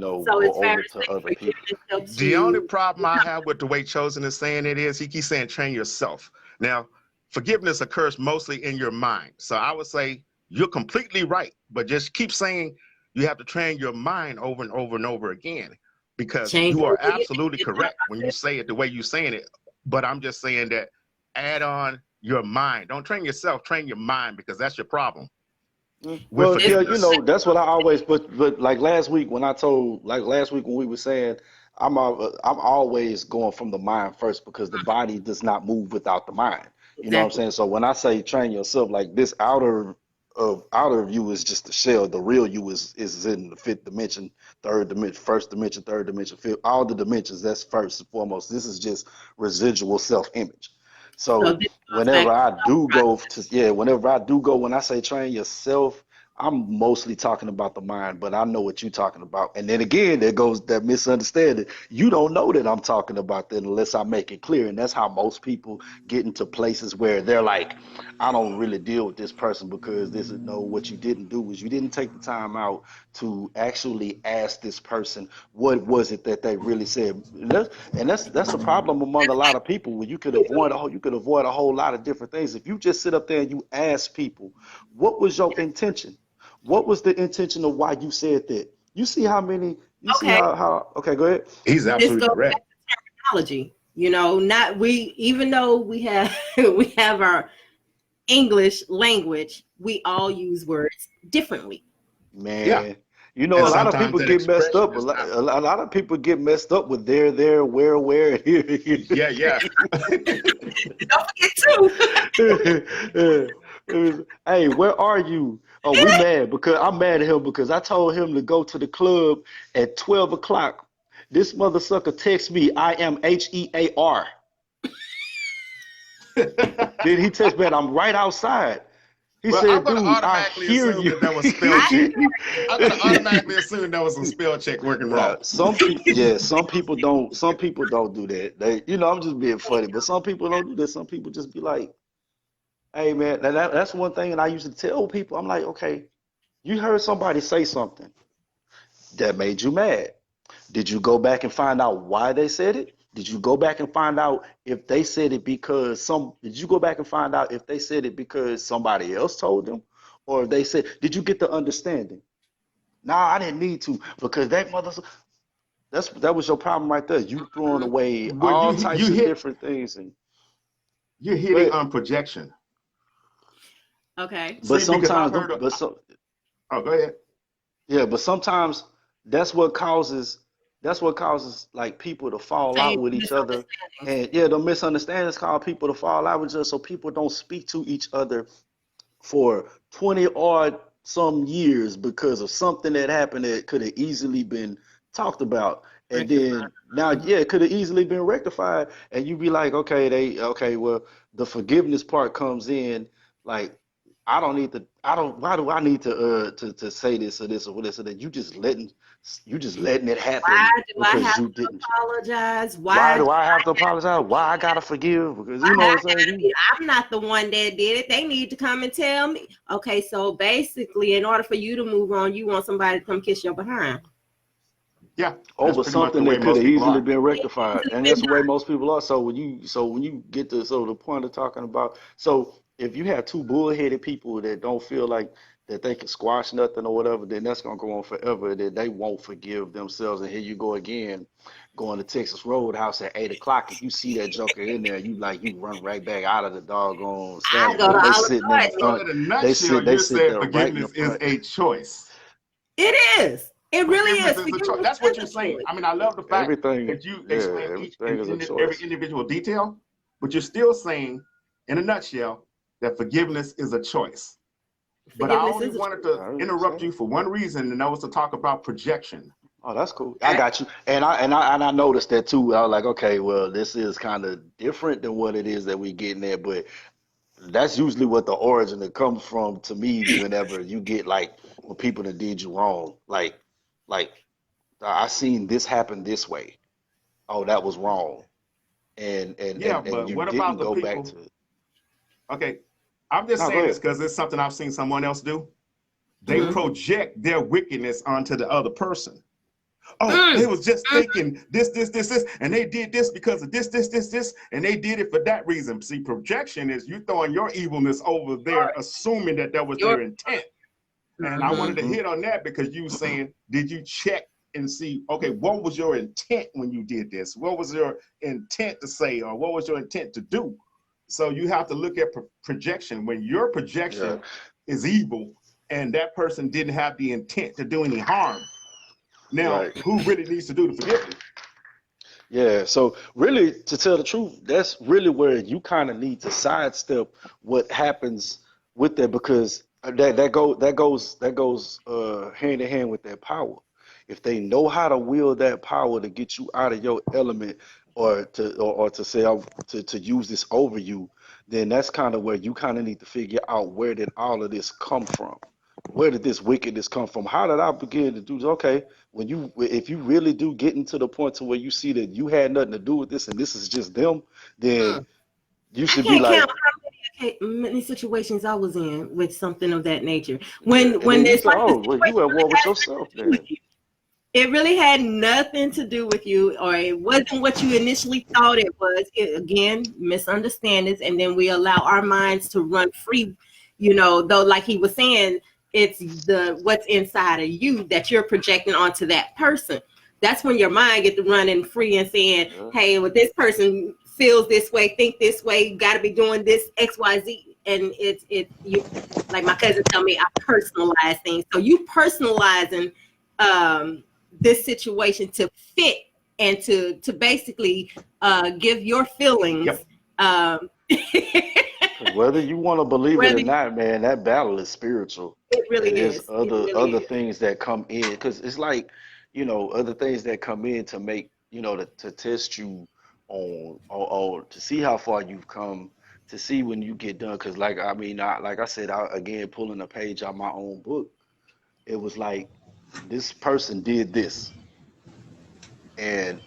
Speaker 2: go over to other people.
Speaker 3: The only problem I have with the way Chosen is saying it is he keeps saying train yourself. Now, forgiveness occurs mostly in your mind. So I would say you're completely right, but just keep saying you have to train your mind over and over and over again, because you are absolutely correct when you say it the way you're saying it. But I'm just saying that add on your mind. Don't train yourself, train your mind, because that's your problem.
Speaker 2: Well, yeah, that's what I always, but like last week when we were saying, I'm always going from the mind first, because the body does not move without the mind. You know what I'm
Speaker 1: Exactly.
Speaker 2: saying? So when I say train yourself, like this outer you is just the shell. The real you is in the fifth dimension, third dimension, first dimension, third dimension, fifth, all the dimensions. That's first and foremost. This is just residual self-image.
Speaker 1: So
Speaker 2: So
Speaker 1: this goes back to
Speaker 2: whenever I do go, when I say train yourself, I'm mostly talking about the mind, but I know what you're talking about. And then again, there goes that misunderstanding. You don't know that I'm talking about that unless I make it clear. And that's how most people get into places where they're like, I don't really deal with this person because this is no, what you didn't do was you didn't take the time out to actually ask this person what was it that they really said. And that's a problem among a lot of people where you could avoid a whole lot of different things. If you just sit up there and you ask people, what was your intention? What was the intention of why you said that? You see
Speaker 1: okay.
Speaker 2: how okay, go ahead.
Speaker 3: He's
Speaker 1: This
Speaker 3: absolutely
Speaker 1: goes
Speaker 3: correct.
Speaker 1: back to terminology. You know, not we even though we have we have our English language, we all use words differently.
Speaker 3: Yeah.
Speaker 2: Man,
Speaker 3: And
Speaker 2: a lot of
Speaker 3: sometimes
Speaker 2: people
Speaker 3: that
Speaker 2: get messed
Speaker 3: expression
Speaker 2: up.
Speaker 3: is not.
Speaker 2: A lot of people get messed up with there, where, and here.
Speaker 3: Yeah, yeah.
Speaker 1: Don't forget too.
Speaker 2: Hey, where are you? Oh, we mad because I'm mad at him because I told him to go to the club at 12 o'clock. This mother sucker texts me, I am HEAR. Then he texts me, I'm right outside. He
Speaker 3: Well, I'm
Speaker 2: said,
Speaker 3: going to
Speaker 2: dude, I
Speaker 3: automatically
Speaker 2: hear
Speaker 3: assume
Speaker 2: you.
Speaker 3: that was spell
Speaker 1: I
Speaker 3: check.
Speaker 1: hear
Speaker 3: I'm going
Speaker 1: you.
Speaker 3: to automatically assume that was some spell check working
Speaker 2: Now,
Speaker 3: wrong.
Speaker 2: some people don't do that. I'm just being funny, but some people don't do that. Some people just be like, hey man, that's one thing. And I used to tell people, I'm like, okay, you heard somebody say something that made you mad. Did you go back and find out why they said it? Did you go back and find out if they said it because did you go back and find out if they said it because somebody else told them? Or if they said, did you get the understanding? Nah, I didn't need to because that was your problem right there. You throwing away
Speaker 3: Well,
Speaker 2: all
Speaker 3: you
Speaker 2: types of
Speaker 3: hit
Speaker 2: different things and
Speaker 3: you're hitting
Speaker 2: but
Speaker 3: on projection.
Speaker 1: Okay.
Speaker 2: but
Speaker 3: See, because I've
Speaker 2: sometimes
Speaker 3: heard of,
Speaker 2: but so
Speaker 3: oh, go ahead.
Speaker 2: yeah, but sometimes that's what causes like people to fall
Speaker 1: Same
Speaker 2: out with each other.
Speaker 1: misunderstandings.
Speaker 2: And yeah, the misunderstandings cause people to fall out with each other so people don't speak to each other for 20 odd some years because of something that happened that could have easily been talked about. And
Speaker 1: Rectify.
Speaker 2: then now,
Speaker 1: Mhm.
Speaker 2: yeah, it could have easily been rectified. And you be like, okay, well, the forgiveness part comes in. Like, why do I need to say this or this or this or that? You just letting it
Speaker 1: Why
Speaker 2: happen
Speaker 1: do I
Speaker 2: because
Speaker 1: have
Speaker 2: you
Speaker 1: to
Speaker 2: didn't.
Speaker 1: apologize?
Speaker 2: Why
Speaker 1: Why do
Speaker 2: do I have to apologize? Why I gotta forgive? Because you know
Speaker 1: I
Speaker 2: what I'm saying?
Speaker 1: gotta be? I'm not the one that did it. They need to come and tell me. Okay, so basically, in order for you to move on, you want somebody to come kiss your behind.
Speaker 3: Yeah, that's
Speaker 2: Over
Speaker 3: pretty much the
Speaker 2: something
Speaker 3: way
Speaker 2: that could
Speaker 3: most
Speaker 2: have
Speaker 3: people
Speaker 2: easily
Speaker 3: are.
Speaker 2: been
Speaker 1: It's
Speaker 2: rectified,
Speaker 1: easily
Speaker 2: and
Speaker 1: been
Speaker 2: that's the way
Speaker 1: done.
Speaker 2: most people are. So when you get to the point of talking about, so if you have two bullheaded people that don't feel like that they can squash nothing or whatever, then that's gonna go on forever. That they won't forgive themselves, and here you go again, going to Texas Roadhouse at 8 o'clock. If you see that joker in there, you run right back out of the doggone
Speaker 1: I go
Speaker 2: establishment.
Speaker 1: to
Speaker 2: They
Speaker 1: Olive
Speaker 2: sitting in the
Speaker 1: Garden.
Speaker 3: So,
Speaker 2: front.
Speaker 3: in a
Speaker 2: They
Speaker 3: nutshell,
Speaker 2: sit they
Speaker 3: you're
Speaker 2: sit
Speaker 3: saying
Speaker 2: there right in the
Speaker 3: forgiveness is
Speaker 2: front.
Speaker 3: a choice.
Speaker 1: It is. It really
Speaker 3: Forgiveness
Speaker 1: is.
Speaker 3: is a choice.
Speaker 1: Forgiveness
Speaker 3: That's what
Speaker 1: is
Speaker 3: you're
Speaker 1: a
Speaker 3: saying.
Speaker 1: choice.
Speaker 3: I mean, I love the fact
Speaker 2: Everything,
Speaker 3: that you
Speaker 2: yeah,
Speaker 3: explain each
Speaker 2: everything is a
Speaker 3: every
Speaker 2: choice.
Speaker 3: individual detail, but you're still saying, in a nutshell, that forgiveness is a choice. But I
Speaker 1: Forgiveness
Speaker 3: only
Speaker 1: is a
Speaker 3: wanted
Speaker 1: choice.
Speaker 3: to
Speaker 2: I
Speaker 3: interrupt
Speaker 2: understand.
Speaker 3: you for one reason, and that was to talk about projection.
Speaker 2: Oh, that's cool. I
Speaker 1: Okay.
Speaker 2: got you. And I noticed that too. I was like, okay, well, this is kind of different than what it is that we getting at, but that's usually what the origin that comes from to me whenever you get like when people that did you wrong. Like I seen this happen this way. Oh, that was wrong. And and
Speaker 3: Yeah,
Speaker 2: and and
Speaker 3: but
Speaker 2: you
Speaker 3: what about
Speaker 2: didn't
Speaker 3: the
Speaker 2: go back
Speaker 3: people?
Speaker 2: to it.
Speaker 3: Okay, I'm just
Speaker 2: No, go
Speaker 3: saying this
Speaker 2: ahead.
Speaker 3: because it's something I've seen someone else do. They
Speaker 1: Mm-hmm.
Speaker 3: project their wickedness onto the other person. Oh, they
Speaker 1: Mm,
Speaker 3: was just thinking this, and they did this because of this, and they did it for that reason. See, projection is you throwing your evilness over there, assuming that that was
Speaker 1: your,
Speaker 3: their intent. And I
Speaker 1: mm-hmm.
Speaker 3: wanted to
Speaker 2: Mm-hmm.
Speaker 3: hit on that because you saying, did you check and see, okay, what was your intent when you did this? What was your intent to say, or what was your intent to do? So you have to look at projection. When your
Speaker 2: Yeah.
Speaker 3: projection is evil and that person didn't have the intent to do any harm, now
Speaker 2: Right.
Speaker 3: who really needs to do the forgiveness?
Speaker 2: Yeah, so really, to tell the truth, that's really where you kind of need to sidestep what happens with that, because that goes hand in hand with that power. If they know how to wield that power to get you out of your element, or to say to use this over you, then that's kind of where you kind of need to figure out, where did all of this come from? Where did this wickedness come from? How did I begin to do this? Okay, if you really do get into the point to where you see that you had nothing to do with this and this is just them, then
Speaker 1: Mm.
Speaker 2: you
Speaker 1: I
Speaker 2: should be
Speaker 1: can't count
Speaker 2: like,
Speaker 1: how many situations I was in with something of that nature.
Speaker 2: yeah. And
Speaker 1: When
Speaker 2: then you
Speaker 1: it's
Speaker 2: say,
Speaker 1: like the
Speaker 2: oh, well, you
Speaker 1: situation
Speaker 2: at
Speaker 1: really
Speaker 2: war with
Speaker 1: has
Speaker 2: yourself
Speaker 1: nothing to do with
Speaker 2: then.
Speaker 1: you. It really had nothing to do with you, or it wasn't what you initially thought it was. Again, misunderstandings, and then we allow our minds to run free. Though, like he was saying, it's the what's inside of you that you're projecting onto that person. That's when your mind gets to running free and saying,
Speaker 2: Yeah.
Speaker 1: "Hey, well, this person feels this way, think this way, got to be doing this X, Y, Z," and it's you. Like my cousin tell me, I personalize things. So you personalizing this situation to fit and to basically give your feelings.
Speaker 3: Yep.
Speaker 2: Because whether you want to believe it or
Speaker 1: Whether
Speaker 2: not, man, that battle is spiritual.
Speaker 1: it really
Speaker 2: There's
Speaker 1: is, it really
Speaker 2: other
Speaker 1: is.
Speaker 2: things that come in, because it's like, other things that come in to make, to test you on to see how far you've come, to see when you get done. Because like, I mean, like I said, again, pulling a page out my own book, it was like, this person did this. And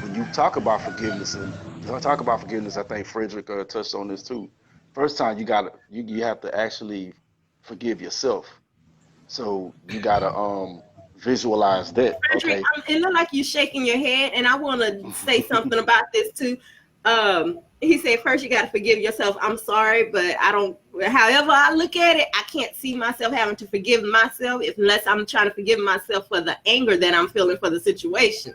Speaker 2: when you talk about forgiveness, I think Frederick touched on this too. First time, you have to actually forgive yourself. So you gotta visualize that.
Speaker 1: Frederick,
Speaker 2: Okay.
Speaker 1: it looked like you shaking your head, and I want to say something about this too. He said, first you got to forgive yourself. I'm sorry, but I don't. However I look at it, I can't see myself having to forgive myself unless I'm trying to forgive myself for the anger that I'm feeling for the situation.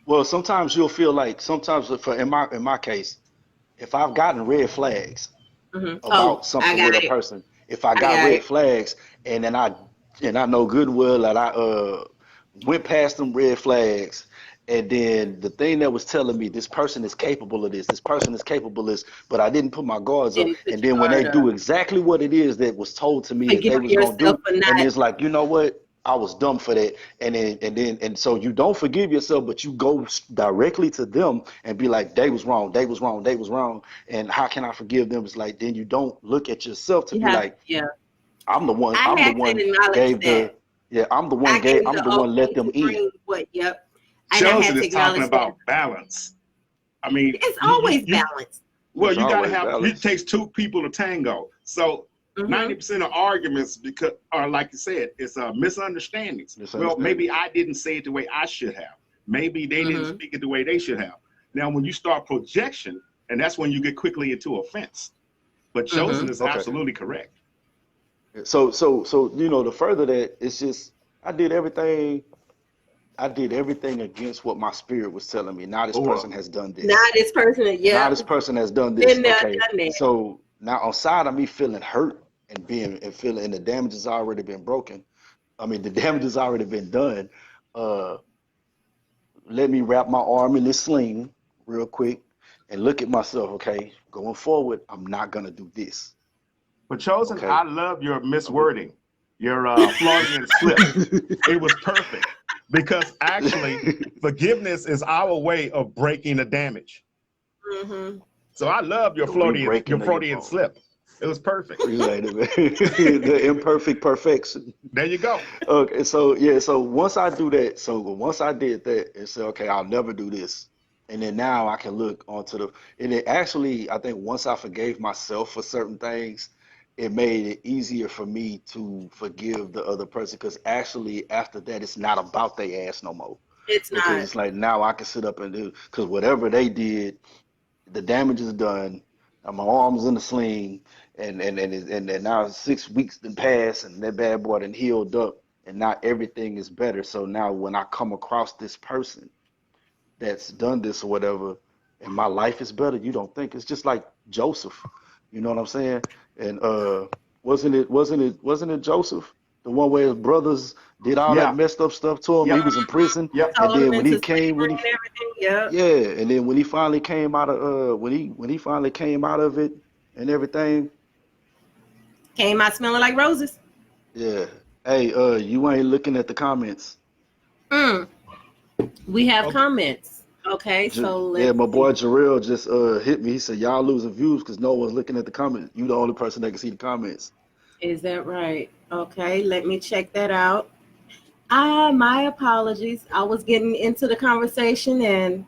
Speaker 2: Well, sometimes you'll feel like, sometimes in my case, if I've gotten red flags
Speaker 1: Oh,
Speaker 2: about
Speaker 1: I
Speaker 2: something with
Speaker 1: got
Speaker 2: a
Speaker 1: it.
Speaker 2: person, if I
Speaker 1: I
Speaker 2: got
Speaker 1: got
Speaker 2: red
Speaker 1: it.
Speaker 2: flags, and I know good and well that I went past them red flags, and then the thing that was telling me, this person is capable of this, this person is capable of this, but I didn't put my guards up,
Speaker 1: Didn't put
Speaker 2: and
Speaker 1: your
Speaker 2: then when they
Speaker 1: guard up.
Speaker 2: do exactly what it is that was told to me that
Speaker 1: Forgive
Speaker 2: they was gonna
Speaker 1: yourself
Speaker 2: do,
Speaker 1: for
Speaker 2: and
Speaker 1: not.
Speaker 2: it's like, you know what? I was dumb for that, and so you don't forgive yourself, but you go directly to them and be like, they was wrong, they was wrong, they was wrong, and how can I forgive them? It's like, then you don't look at yourself to
Speaker 1: You
Speaker 2: be
Speaker 1: have,
Speaker 2: like,
Speaker 1: yeah.
Speaker 2: I'm the one.
Speaker 1: I
Speaker 2: I'm the
Speaker 1: had to
Speaker 2: one
Speaker 1: acknowledge
Speaker 2: gave
Speaker 1: that.
Speaker 2: the. Yeah, I'm the one
Speaker 1: I
Speaker 2: gave.
Speaker 1: gave you
Speaker 2: I'm
Speaker 1: the
Speaker 2: the one let
Speaker 1: okay
Speaker 2: them
Speaker 1: to
Speaker 2: in.
Speaker 1: bring what, yep. And I had
Speaker 3: Chosen
Speaker 1: to
Speaker 3: is talking
Speaker 1: acknowledge that.
Speaker 3: about balance. I mean,
Speaker 1: It's always
Speaker 3: you
Speaker 1: balanced.
Speaker 3: well,
Speaker 2: It's
Speaker 3: you got to
Speaker 2: always
Speaker 3: have. It
Speaker 2: balanced.
Speaker 3: takes two people to tango. So
Speaker 1: Mm-hmm.
Speaker 3: 90% of arguments because are like you said, it's misunderstandings. Well, maybe
Speaker 2: Misunderstandings.
Speaker 3: I didn't say it the way I should have. Maybe they didn't
Speaker 1: Mm-hmm.
Speaker 3: speak it the way they should have. Now, when you start projection, and that's when you get quickly into offense. But chosen
Speaker 1: Mm-hmm.
Speaker 3: is
Speaker 2: Okay.
Speaker 3: absolutely correct.
Speaker 2: So the further that, it's just, I did everything. I did everything against what my spirit was telling me. Now this
Speaker 3: Or
Speaker 2: person has done
Speaker 1: Now
Speaker 2: this.
Speaker 1: this person,
Speaker 2: Now
Speaker 1: yep,
Speaker 2: this person has done this.
Speaker 1: been there,
Speaker 2: Okay.
Speaker 1: done that.
Speaker 2: So now, on side of me feeling hurt and feeling, and the damage has already been broken. I mean, the damage has already been done. Uh, Let me wrap my arm in this sling real quick and look at myself. Okay, going forward, I'm not gonna do this.
Speaker 3: but chosen,
Speaker 2: Okay.
Speaker 3: I love your
Speaker 2: Okay.
Speaker 3: miswording, your Freudian slip. It was perfect because actually forgiveness is our way of breaking the damage.
Speaker 1: Mm-hmm.
Speaker 3: So I love
Speaker 2: The re-breaking of your
Speaker 3: Freudian
Speaker 2: bone.
Speaker 3: slip. It was perfect.
Speaker 2: You like it, man. The imperfect perfection.
Speaker 3: There you go.
Speaker 2: Okay, so yeah, so once I do that, so once I did that and said, okay, I'll never do this. And then now I can look onto and it actually, I think once I forgave myself for certain things, it made it easier for me to forgive the other person. Because actually, after that, it's not about their ass no more.
Speaker 1: It's
Speaker 2: Because
Speaker 1: not.
Speaker 2: it's like, now I can sit up and do, because whatever they did, the damage is done. My arm's in the sling, and now 6 weeks done passed, and that bad boy done healed up, and now everything is better. So now when I come across this person that's done this or whatever, and my life is better, you don't think it's just like Joseph, you know what I'm saying? And wasn't it Joseph, the one where his brothers did all that
Speaker 3: Yeah.
Speaker 2: messed up stuff to him? He
Speaker 3: Yep.
Speaker 2: was in prison,
Speaker 3: Yep.
Speaker 2: and
Speaker 1: Sold him
Speaker 2: then when
Speaker 1: into
Speaker 2: he came,
Speaker 1: slavery and everything. Yeah.
Speaker 2: Yeah, and then when he finally came out of when he finally came out of it and everything,
Speaker 1: Came out smelling like roses.
Speaker 2: yeah. Hey, you ain't looking at the comments.
Speaker 1: Mm. We have
Speaker 3: Okay.
Speaker 1: comments. Okay, so
Speaker 2: Yeah,
Speaker 1: let's
Speaker 2: my
Speaker 1: see.
Speaker 2: boy Jarrell just hit me. He said y'all losing views because no one's looking at the comments. You the only person that can see the comments.
Speaker 1: Is that right? Okay, let me check that out. My apologies. I was getting into the conversation and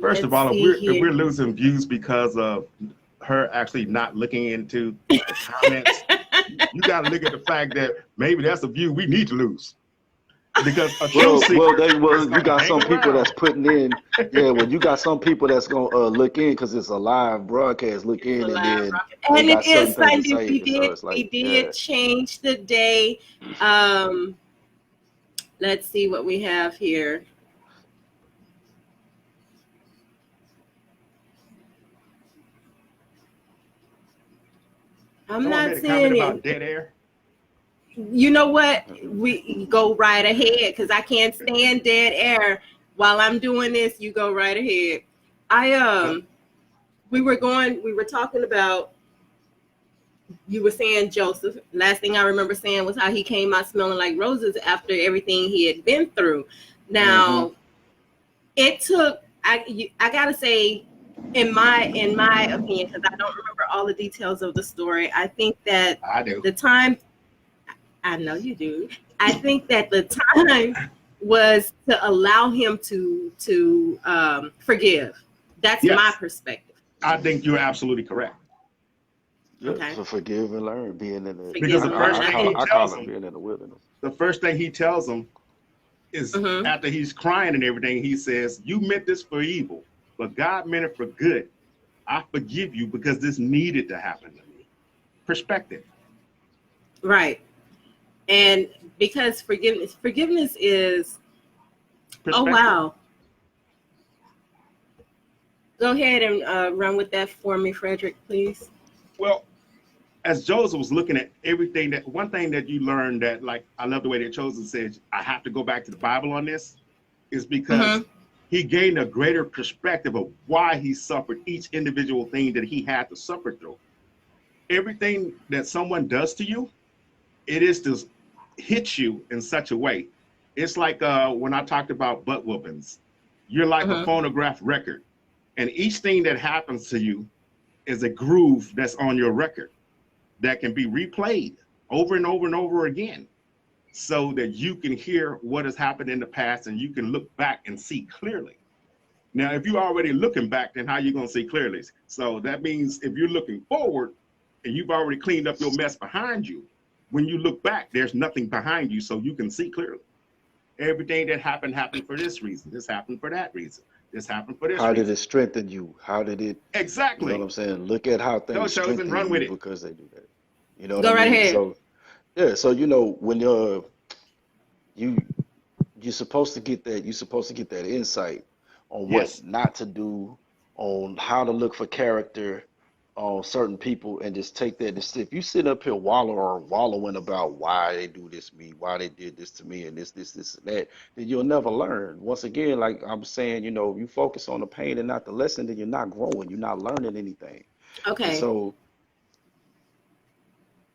Speaker 3: First of
Speaker 1: let's
Speaker 3: all, if
Speaker 1: see
Speaker 3: we're
Speaker 1: here.
Speaker 3: losing views because of her actually not looking into the comments, you got to look at the fact that maybe that's a view we need to lose because a true seeker is
Speaker 2: You
Speaker 3: going to
Speaker 2: got
Speaker 3: hang
Speaker 2: some people
Speaker 3: around.
Speaker 2: that's putting in. Yeah, well, you got some people that's gonna look in because it's a live broadcast. Look
Speaker 1: It's a
Speaker 2: in, and
Speaker 1: live
Speaker 2: then
Speaker 1: rocket.
Speaker 2: they
Speaker 1: And it
Speaker 2: got certain
Speaker 1: is
Speaker 2: things to
Speaker 1: Sunday.
Speaker 2: say, and so it's
Speaker 1: We
Speaker 2: like,
Speaker 1: did
Speaker 2: yeah.
Speaker 1: change the day. Um, let's see what we have here. I'm
Speaker 3: Someone
Speaker 1: not
Speaker 3: made a comment
Speaker 1: seeing
Speaker 3: about
Speaker 1: it.
Speaker 3: dead air.
Speaker 1: You know what? We go right ahead because I can't stand dead air while I'm doing this. You go right ahead. I
Speaker 3: Uh,
Speaker 1: we were talking about, you were saying Joseph. Last thing I remember saying was how he came out smelling like roses after everything he had been through.
Speaker 2: Mm-hmm.
Speaker 1: Now, it took, I gotta say, in my opinion, because I don't remember all the details of the story, I think that
Speaker 3: I do.
Speaker 1: the time, I know you do. I think that the time was to allow him to forgive. That's my
Speaker 3: Yes,
Speaker 1: perspective.
Speaker 3: I think you're absolutely correct
Speaker 2: Yeah,
Speaker 1: Okay,
Speaker 2: so forgive and learn. Being in the,
Speaker 1: forgive
Speaker 3: because
Speaker 1: and
Speaker 3: the
Speaker 1: learn.
Speaker 3: first thing he
Speaker 1: And
Speaker 2: I call
Speaker 3: tells
Speaker 2: it
Speaker 3: him,
Speaker 2: being in the wilderness.
Speaker 3: the first thing he tells him is
Speaker 1: mm-hmm,
Speaker 3: after he's crying and everything, he says, "You meant this for evil, but God meant it for good. I forgive you because this needed to happen to me." Perspective.
Speaker 1: right. And because forgiveness is, oh
Speaker 3: Perspective.
Speaker 1: wow. Go ahead and run with that for me, Frederick, please.
Speaker 3: Well, as Joseph was looking at everything, that one thing that you learned that, like, I love the way that Joseph said, I have to go back to the Bible on this, is because
Speaker 1: Mm-hmm.
Speaker 3: he gained a greater perspective of why he suffered each individual thing that he had to suffer through. Everything that someone does to you, it is to hit you in such a way. It's like when I talked about butt whoopings. You're like a
Speaker 1: Mm-hmm.
Speaker 3: phonograph record, and each thing that happens to you is a groove that's on your record that can be replayed over and over and over again so that you can hear what has happened in the past and you can look back and see clearly. Now, if you're already looking back, then how are you going to see clearly? So that means if you're looking forward and you've already cleaned up your mess behind you, when you look back, there's nothing behind you, so you can see clearly. Everything that happened for this reason. This happened for that reason. This happened for this
Speaker 2: How did
Speaker 3: reason.
Speaker 2: it strengthen you? How did it, you know what
Speaker 3: Exactly.
Speaker 2: I'm saying? Look at how
Speaker 3: Go,
Speaker 2: things
Speaker 3: chosen,
Speaker 2: strengthen
Speaker 3: run with
Speaker 2: you
Speaker 3: it.
Speaker 2: because they do that. You know what I
Speaker 1: Go right
Speaker 2: mean?
Speaker 1: ahead.
Speaker 2: So yeah, so you know when you you're supposed to get that, you're supposed to get that insight on what
Speaker 3: Yes.
Speaker 2: not to do, on how to look for character on certain people, and just take that. If you sit up here wallowing about why they do this to me, why they did this to me, and this and that, then you'll never learn. Once again, like I'm saying, you know, you focus on the pain and not the lesson, then you're not growing, you're not learning anything. And
Speaker 1: Okay.
Speaker 2: so,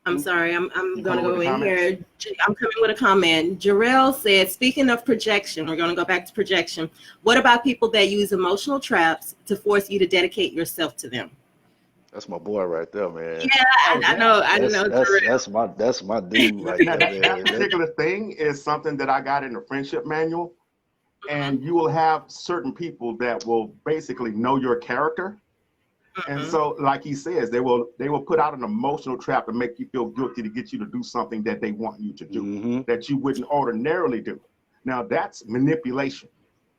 Speaker 1: I'm sorry. I'm
Speaker 3: You
Speaker 1: going to
Speaker 3: coming with
Speaker 1: go
Speaker 3: the
Speaker 1: in
Speaker 3: comments?
Speaker 1: here. I'm coming with a comment. Jarrell said, speaking of projection, we're going to go back to projection. What about people that use emotional traps to force you to dedicate yourself to them?
Speaker 2: that's my boy right there, man.
Speaker 1: Yeah,
Speaker 3: Oh,
Speaker 1: I
Speaker 3: yeah.
Speaker 1: know. I know, Jarrell.
Speaker 2: That's my dude right
Speaker 3: Now
Speaker 2: there,
Speaker 3: that
Speaker 2: man.
Speaker 3: particular thing is something that I got in the friendship manual,
Speaker 1: Mm-hmm.
Speaker 3: and you will have certain people that will basically know your character. And
Speaker 1: Mm-hmm.
Speaker 3: so, like he says, they will put out an emotional trap to make you feel guilty to get you to do something that they want you to do
Speaker 2: Hmm.
Speaker 3: that you wouldn't ordinarily do. Now that's manipulation.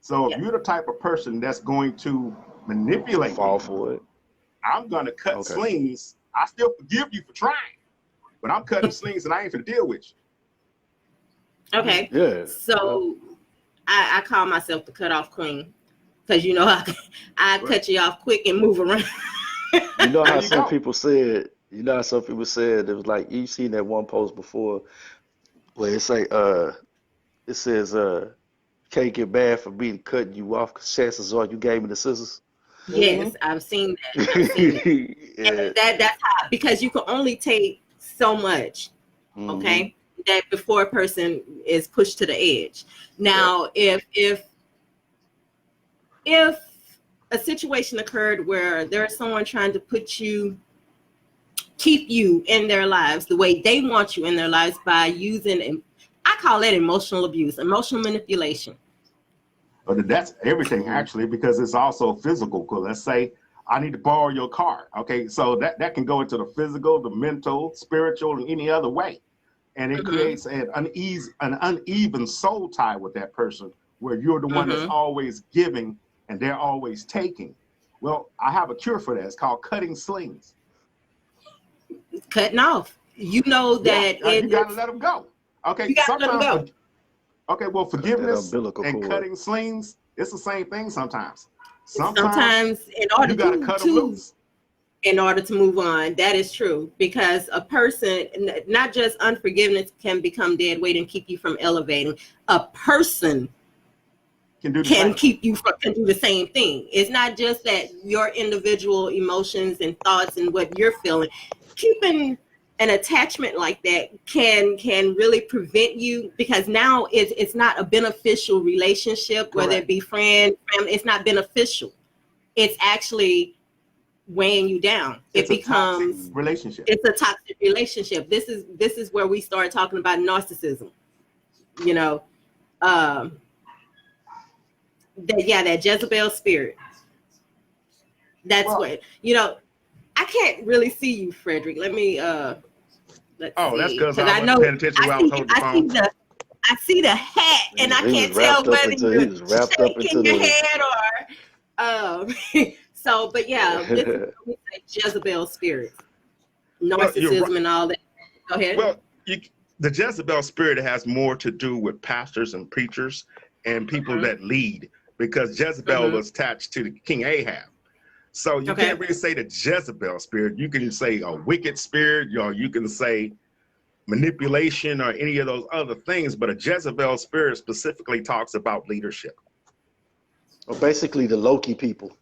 Speaker 3: So if
Speaker 1: Yeah.
Speaker 3: you're the type of person that's going to manipulate
Speaker 2: Fall
Speaker 3: me,
Speaker 2: for it.
Speaker 3: I'm gonna cut
Speaker 2: Okay.
Speaker 3: slings. I still forgive you for trying, but I'm cutting slings and I ain't gonna deal with
Speaker 1: Okay.
Speaker 2: Yeah. Yep.
Speaker 1: So I call myself the cutoff queen because you know I
Speaker 3: you. But
Speaker 1: cut you off quick and move around.
Speaker 2: You know
Speaker 3: there
Speaker 2: how
Speaker 3: you
Speaker 2: some
Speaker 3: go.
Speaker 2: people said, you know how some people said it was like you seen that one post before where it say it says can't get bad for me cutting you off because chances are you gave me the scissors.
Speaker 1: Yes, I've seen that. I've seen it.
Speaker 2: Yeah.
Speaker 1: That's how, because you can only take so much, okay, that before a person is pushed to the edge. Now, if a situation occurred where there's someone trying to keep you in their lives the way they want you in their lives by using, I call it emotional abuse, emotional manipulation.
Speaker 3: But that's everything actually, because it's also physical. Because let's say I need to borrow your car. Okay, so that can go into the physical, the mental, spiritual, and any other way. And it creates an uneven soul tie with that person where you're the one that's always giving and they're always taking. Well, I have a cure for that. It's called cutting slings.
Speaker 1: Cutting off. You know that
Speaker 3: you got to let them go. Okay,
Speaker 1: you got to let them go.
Speaker 3: Okay, well, forgiveness and
Speaker 2: cord.
Speaker 3: cutting slings, it's the same thing sometimes.
Speaker 1: Sometimes in order
Speaker 3: you got to cut them loose.
Speaker 1: In order to move on. That is true, because a person, not just unforgiveness can become dead weight and keep you from elevating. A person can do the same thing. It's not just that your individual emotions and thoughts and what you're feeling. Keeping an attachment like that can really prevent you, because now it's not a beneficial relationship. Correct. Whether it be friend, family, it's not beneficial. It's actually weighing you down. It's a toxic relationship. This is where we start talking about narcissism. You know, that Jezebel spirit. That's what, you know. I can't really see you, Frederick. Let me let's see.
Speaker 3: That's because I wasn't paying attention while I was holding the phone.
Speaker 1: I see the hat, and I can't tell whether you're shaking your head or so, but yeah, this is what we say, Jezebel spirit, narcissism, and all that. Go ahead.
Speaker 3: Well, the Jezebel spirit has more to do with pastors and preachers and people that lead, because Jezebel was attached to the King Ahab. So you can't really say the Jezebel spirit. You can say a wicked spirit, or you can say manipulation or any of those other things. But a Jezebel spirit specifically talks about leadership.
Speaker 2: Well, basically the Loki people.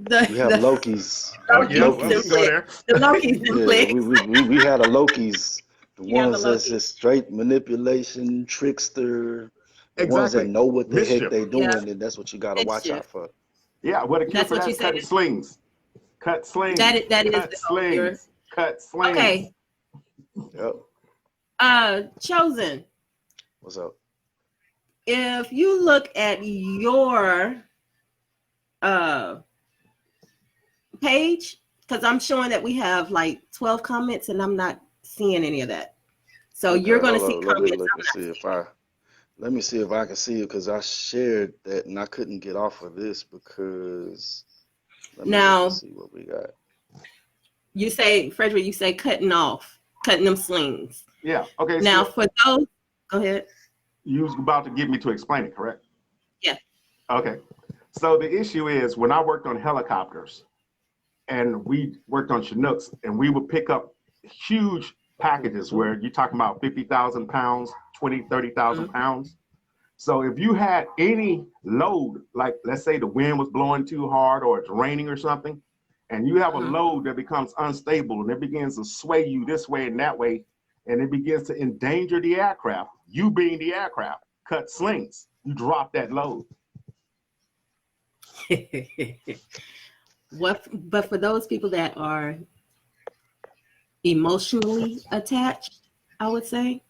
Speaker 2: You have Lokis.
Speaker 3: We can go there.
Speaker 1: The Lokis.
Speaker 2: We had a Lokis. The ones that's just straight manipulation, trickster. The ones that know what the heck they're doing, and that's what you got to watch out for.
Speaker 3: Yeah, what a kid for that, cut slings. Cut slings.
Speaker 1: That is
Speaker 3: cut slings. Cut slings.
Speaker 1: Okay.
Speaker 2: Yep.
Speaker 1: Chosen.
Speaker 2: What's up?
Speaker 1: If you look at your page, because I'm showing that we have like 12 comments and I'm not seeing any of that. So you're going to see comments.
Speaker 2: Let me see if I can see it, because I shared that and I couldn't get off of this because
Speaker 1: now
Speaker 2: see what we got.
Speaker 1: You say, Frederick, you say cutting them slings.
Speaker 3: Yeah. Okay.
Speaker 1: Now for those, go ahead.
Speaker 3: You was about to get me to explain it, correct?
Speaker 1: Yeah.
Speaker 3: Okay. So the issue is, when I worked on helicopters and we worked on Chinooks, and we would pick up huge packages where you're talking about 50,000 pounds, 20, 30,000 pounds. So if you had any load, like let's say the wind was blowing too hard or it's raining or something, and you have a load that becomes unstable and it begins to sway you this way and that way, and it begins to endanger the aircraft, you being the aircraft, cut slings, you drop that load.
Speaker 1: But for those people that are emotionally attached, I would say,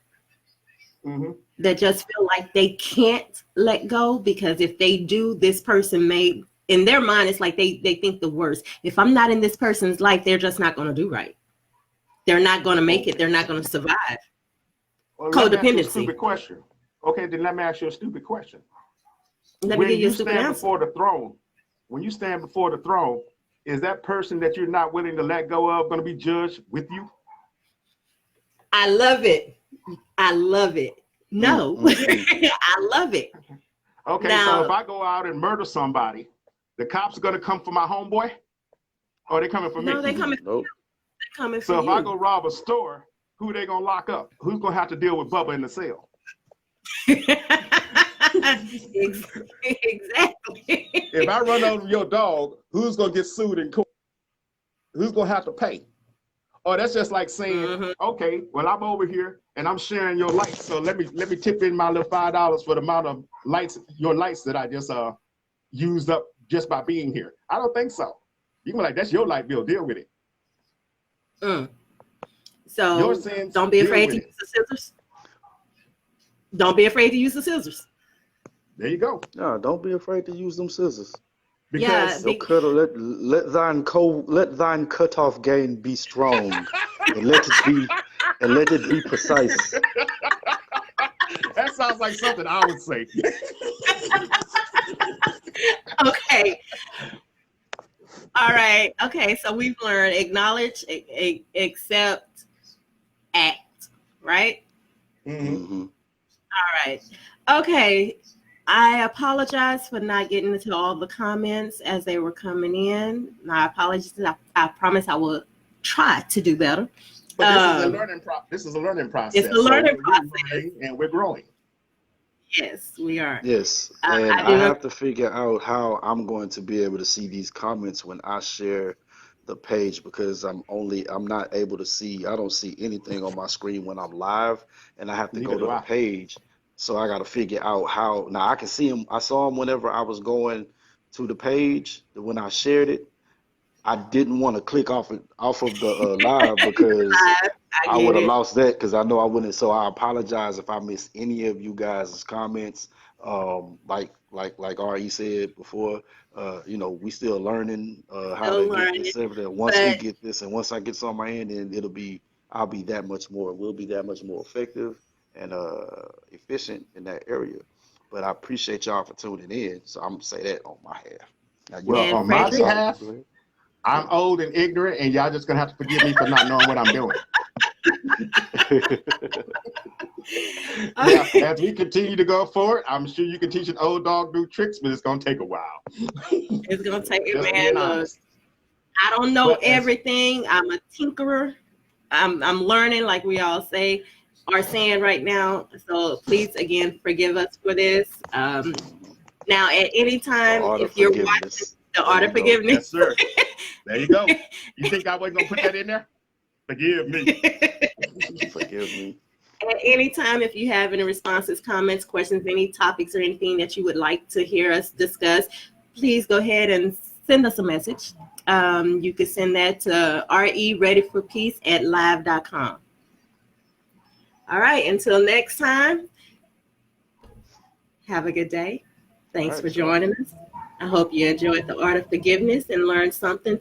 Speaker 1: that just feel like they can't let go, because if they do, this person may, in their mind, it's like they think the worst. If I'm not in this person's life, they're just not going to do right. They're not going to make it. They're not going to survive.
Speaker 3: Well,
Speaker 1: Codependency.
Speaker 3: Stupid question. Okay, then let me ask you a stupid question.
Speaker 1: Let me give you a stupid answer.
Speaker 3: Before the throne, when you stand before the throne, is that person that you're not willing to let go of going to be judged with you?
Speaker 1: I love it. No, I love it.
Speaker 3: Okay, now, so if I go out and murder somebody, the cops are going to come for my homeboy? Or are they coming for me?
Speaker 1: No, they're coming for you. They're coming for you.
Speaker 3: So if I go rob a store, who are they going to lock up? Who's going to have to deal with Bubba in the cell?
Speaker 1: Exactly.
Speaker 3: If I run over your dog, who's gonna get sued in court? Who's gonna have to pay? Or that's just like saying, okay, well, I'm over here and I'm sharing your lights, so let me tip in my little $5 for the amount of lights, your lights that I just used up just by being here. I don't think so. You can be like, that's your light bill, deal with it.
Speaker 1: So
Speaker 3: Your sins,
Speaker 1: don't be
Speaker 3: deal
Speaker 1: afraid
Speaker 3: with
Speaker 1: to
Speaker 3: it.
Speaker 1: use the scissors. Don't be afraid to use the scissors.
Speaker 3: There you go.
Speaker 2: No, don't be afraid to use them scissors.
Speaker 3: Because
Speaker 2: Let thine cutoff gain be strong, and let it be precise.
Speaker 3: that sounds like something I would say.
Speaker 1: Okay. All right. Okay. So we've learned acknowledge, accept, act. Right.
Speaker 2: Mm-hmm.
Speaker 1: All right. Okay. I apologize for not getting into all the comments as they were coming in. My apologies. I promise I will try to do better.
Speaker 3: But this is a learning process. It's a learning process.
Speaker 1: It's a learning process.
Speaker 3: We're learning and we're growing.
Speaker 1: Yes, we are.
Speaker 2: Yes, and I have to figure out how I'm going to be able to see these comments when I share the page, because I'm not able to see. I don't see anything on my screen when I'm live, and I have to go to the page. So I got to figure out how. Now I can see them. I saw them whenever I was going to the page. When I shared it, I didn't want to click off of the live because I would have lost that, because I know I wouldn't. So I apologize if I missed any of you guys' comments. Like RE said before, we still learning how to get this evidence. Once we get this, and once I get this on my end, then we'll be that much more effective and efficient in that area. But I appreciate y'all for tuning in. So I'm gonna say that on my half.
Speaker 3: Well, on my behalf, I'm old and ignorant, and y'all just gonna have to forgive me for not knowing what I'm doing. As we continue to go forward, I'm sure you can teach an old dog new tricks, but it's gonna take a while.
Speaker 1: It's gonna take it, man. I don't know everything. I'm a tinkerer. I'm learning, like we all are saying right now. So please, again, forgive us for this. Now, at any time, if you're watching the Art of Forgiveness,
Speaker 3: yes, sir. There you go. You think I wasn't gonna put that in there? Forgive me.
Speaker 2: Forgive me.
Speaker 1: At any time, if you have any responses, comments, questions, any topics or anything that you would like to hear us discuss, please go ahead and send us a message. You can send that to readyforpeace@live.com. All right, until next time, have a good day. Thanks for joining us. I hope you enjoyed the Art of Forgiveness and learned something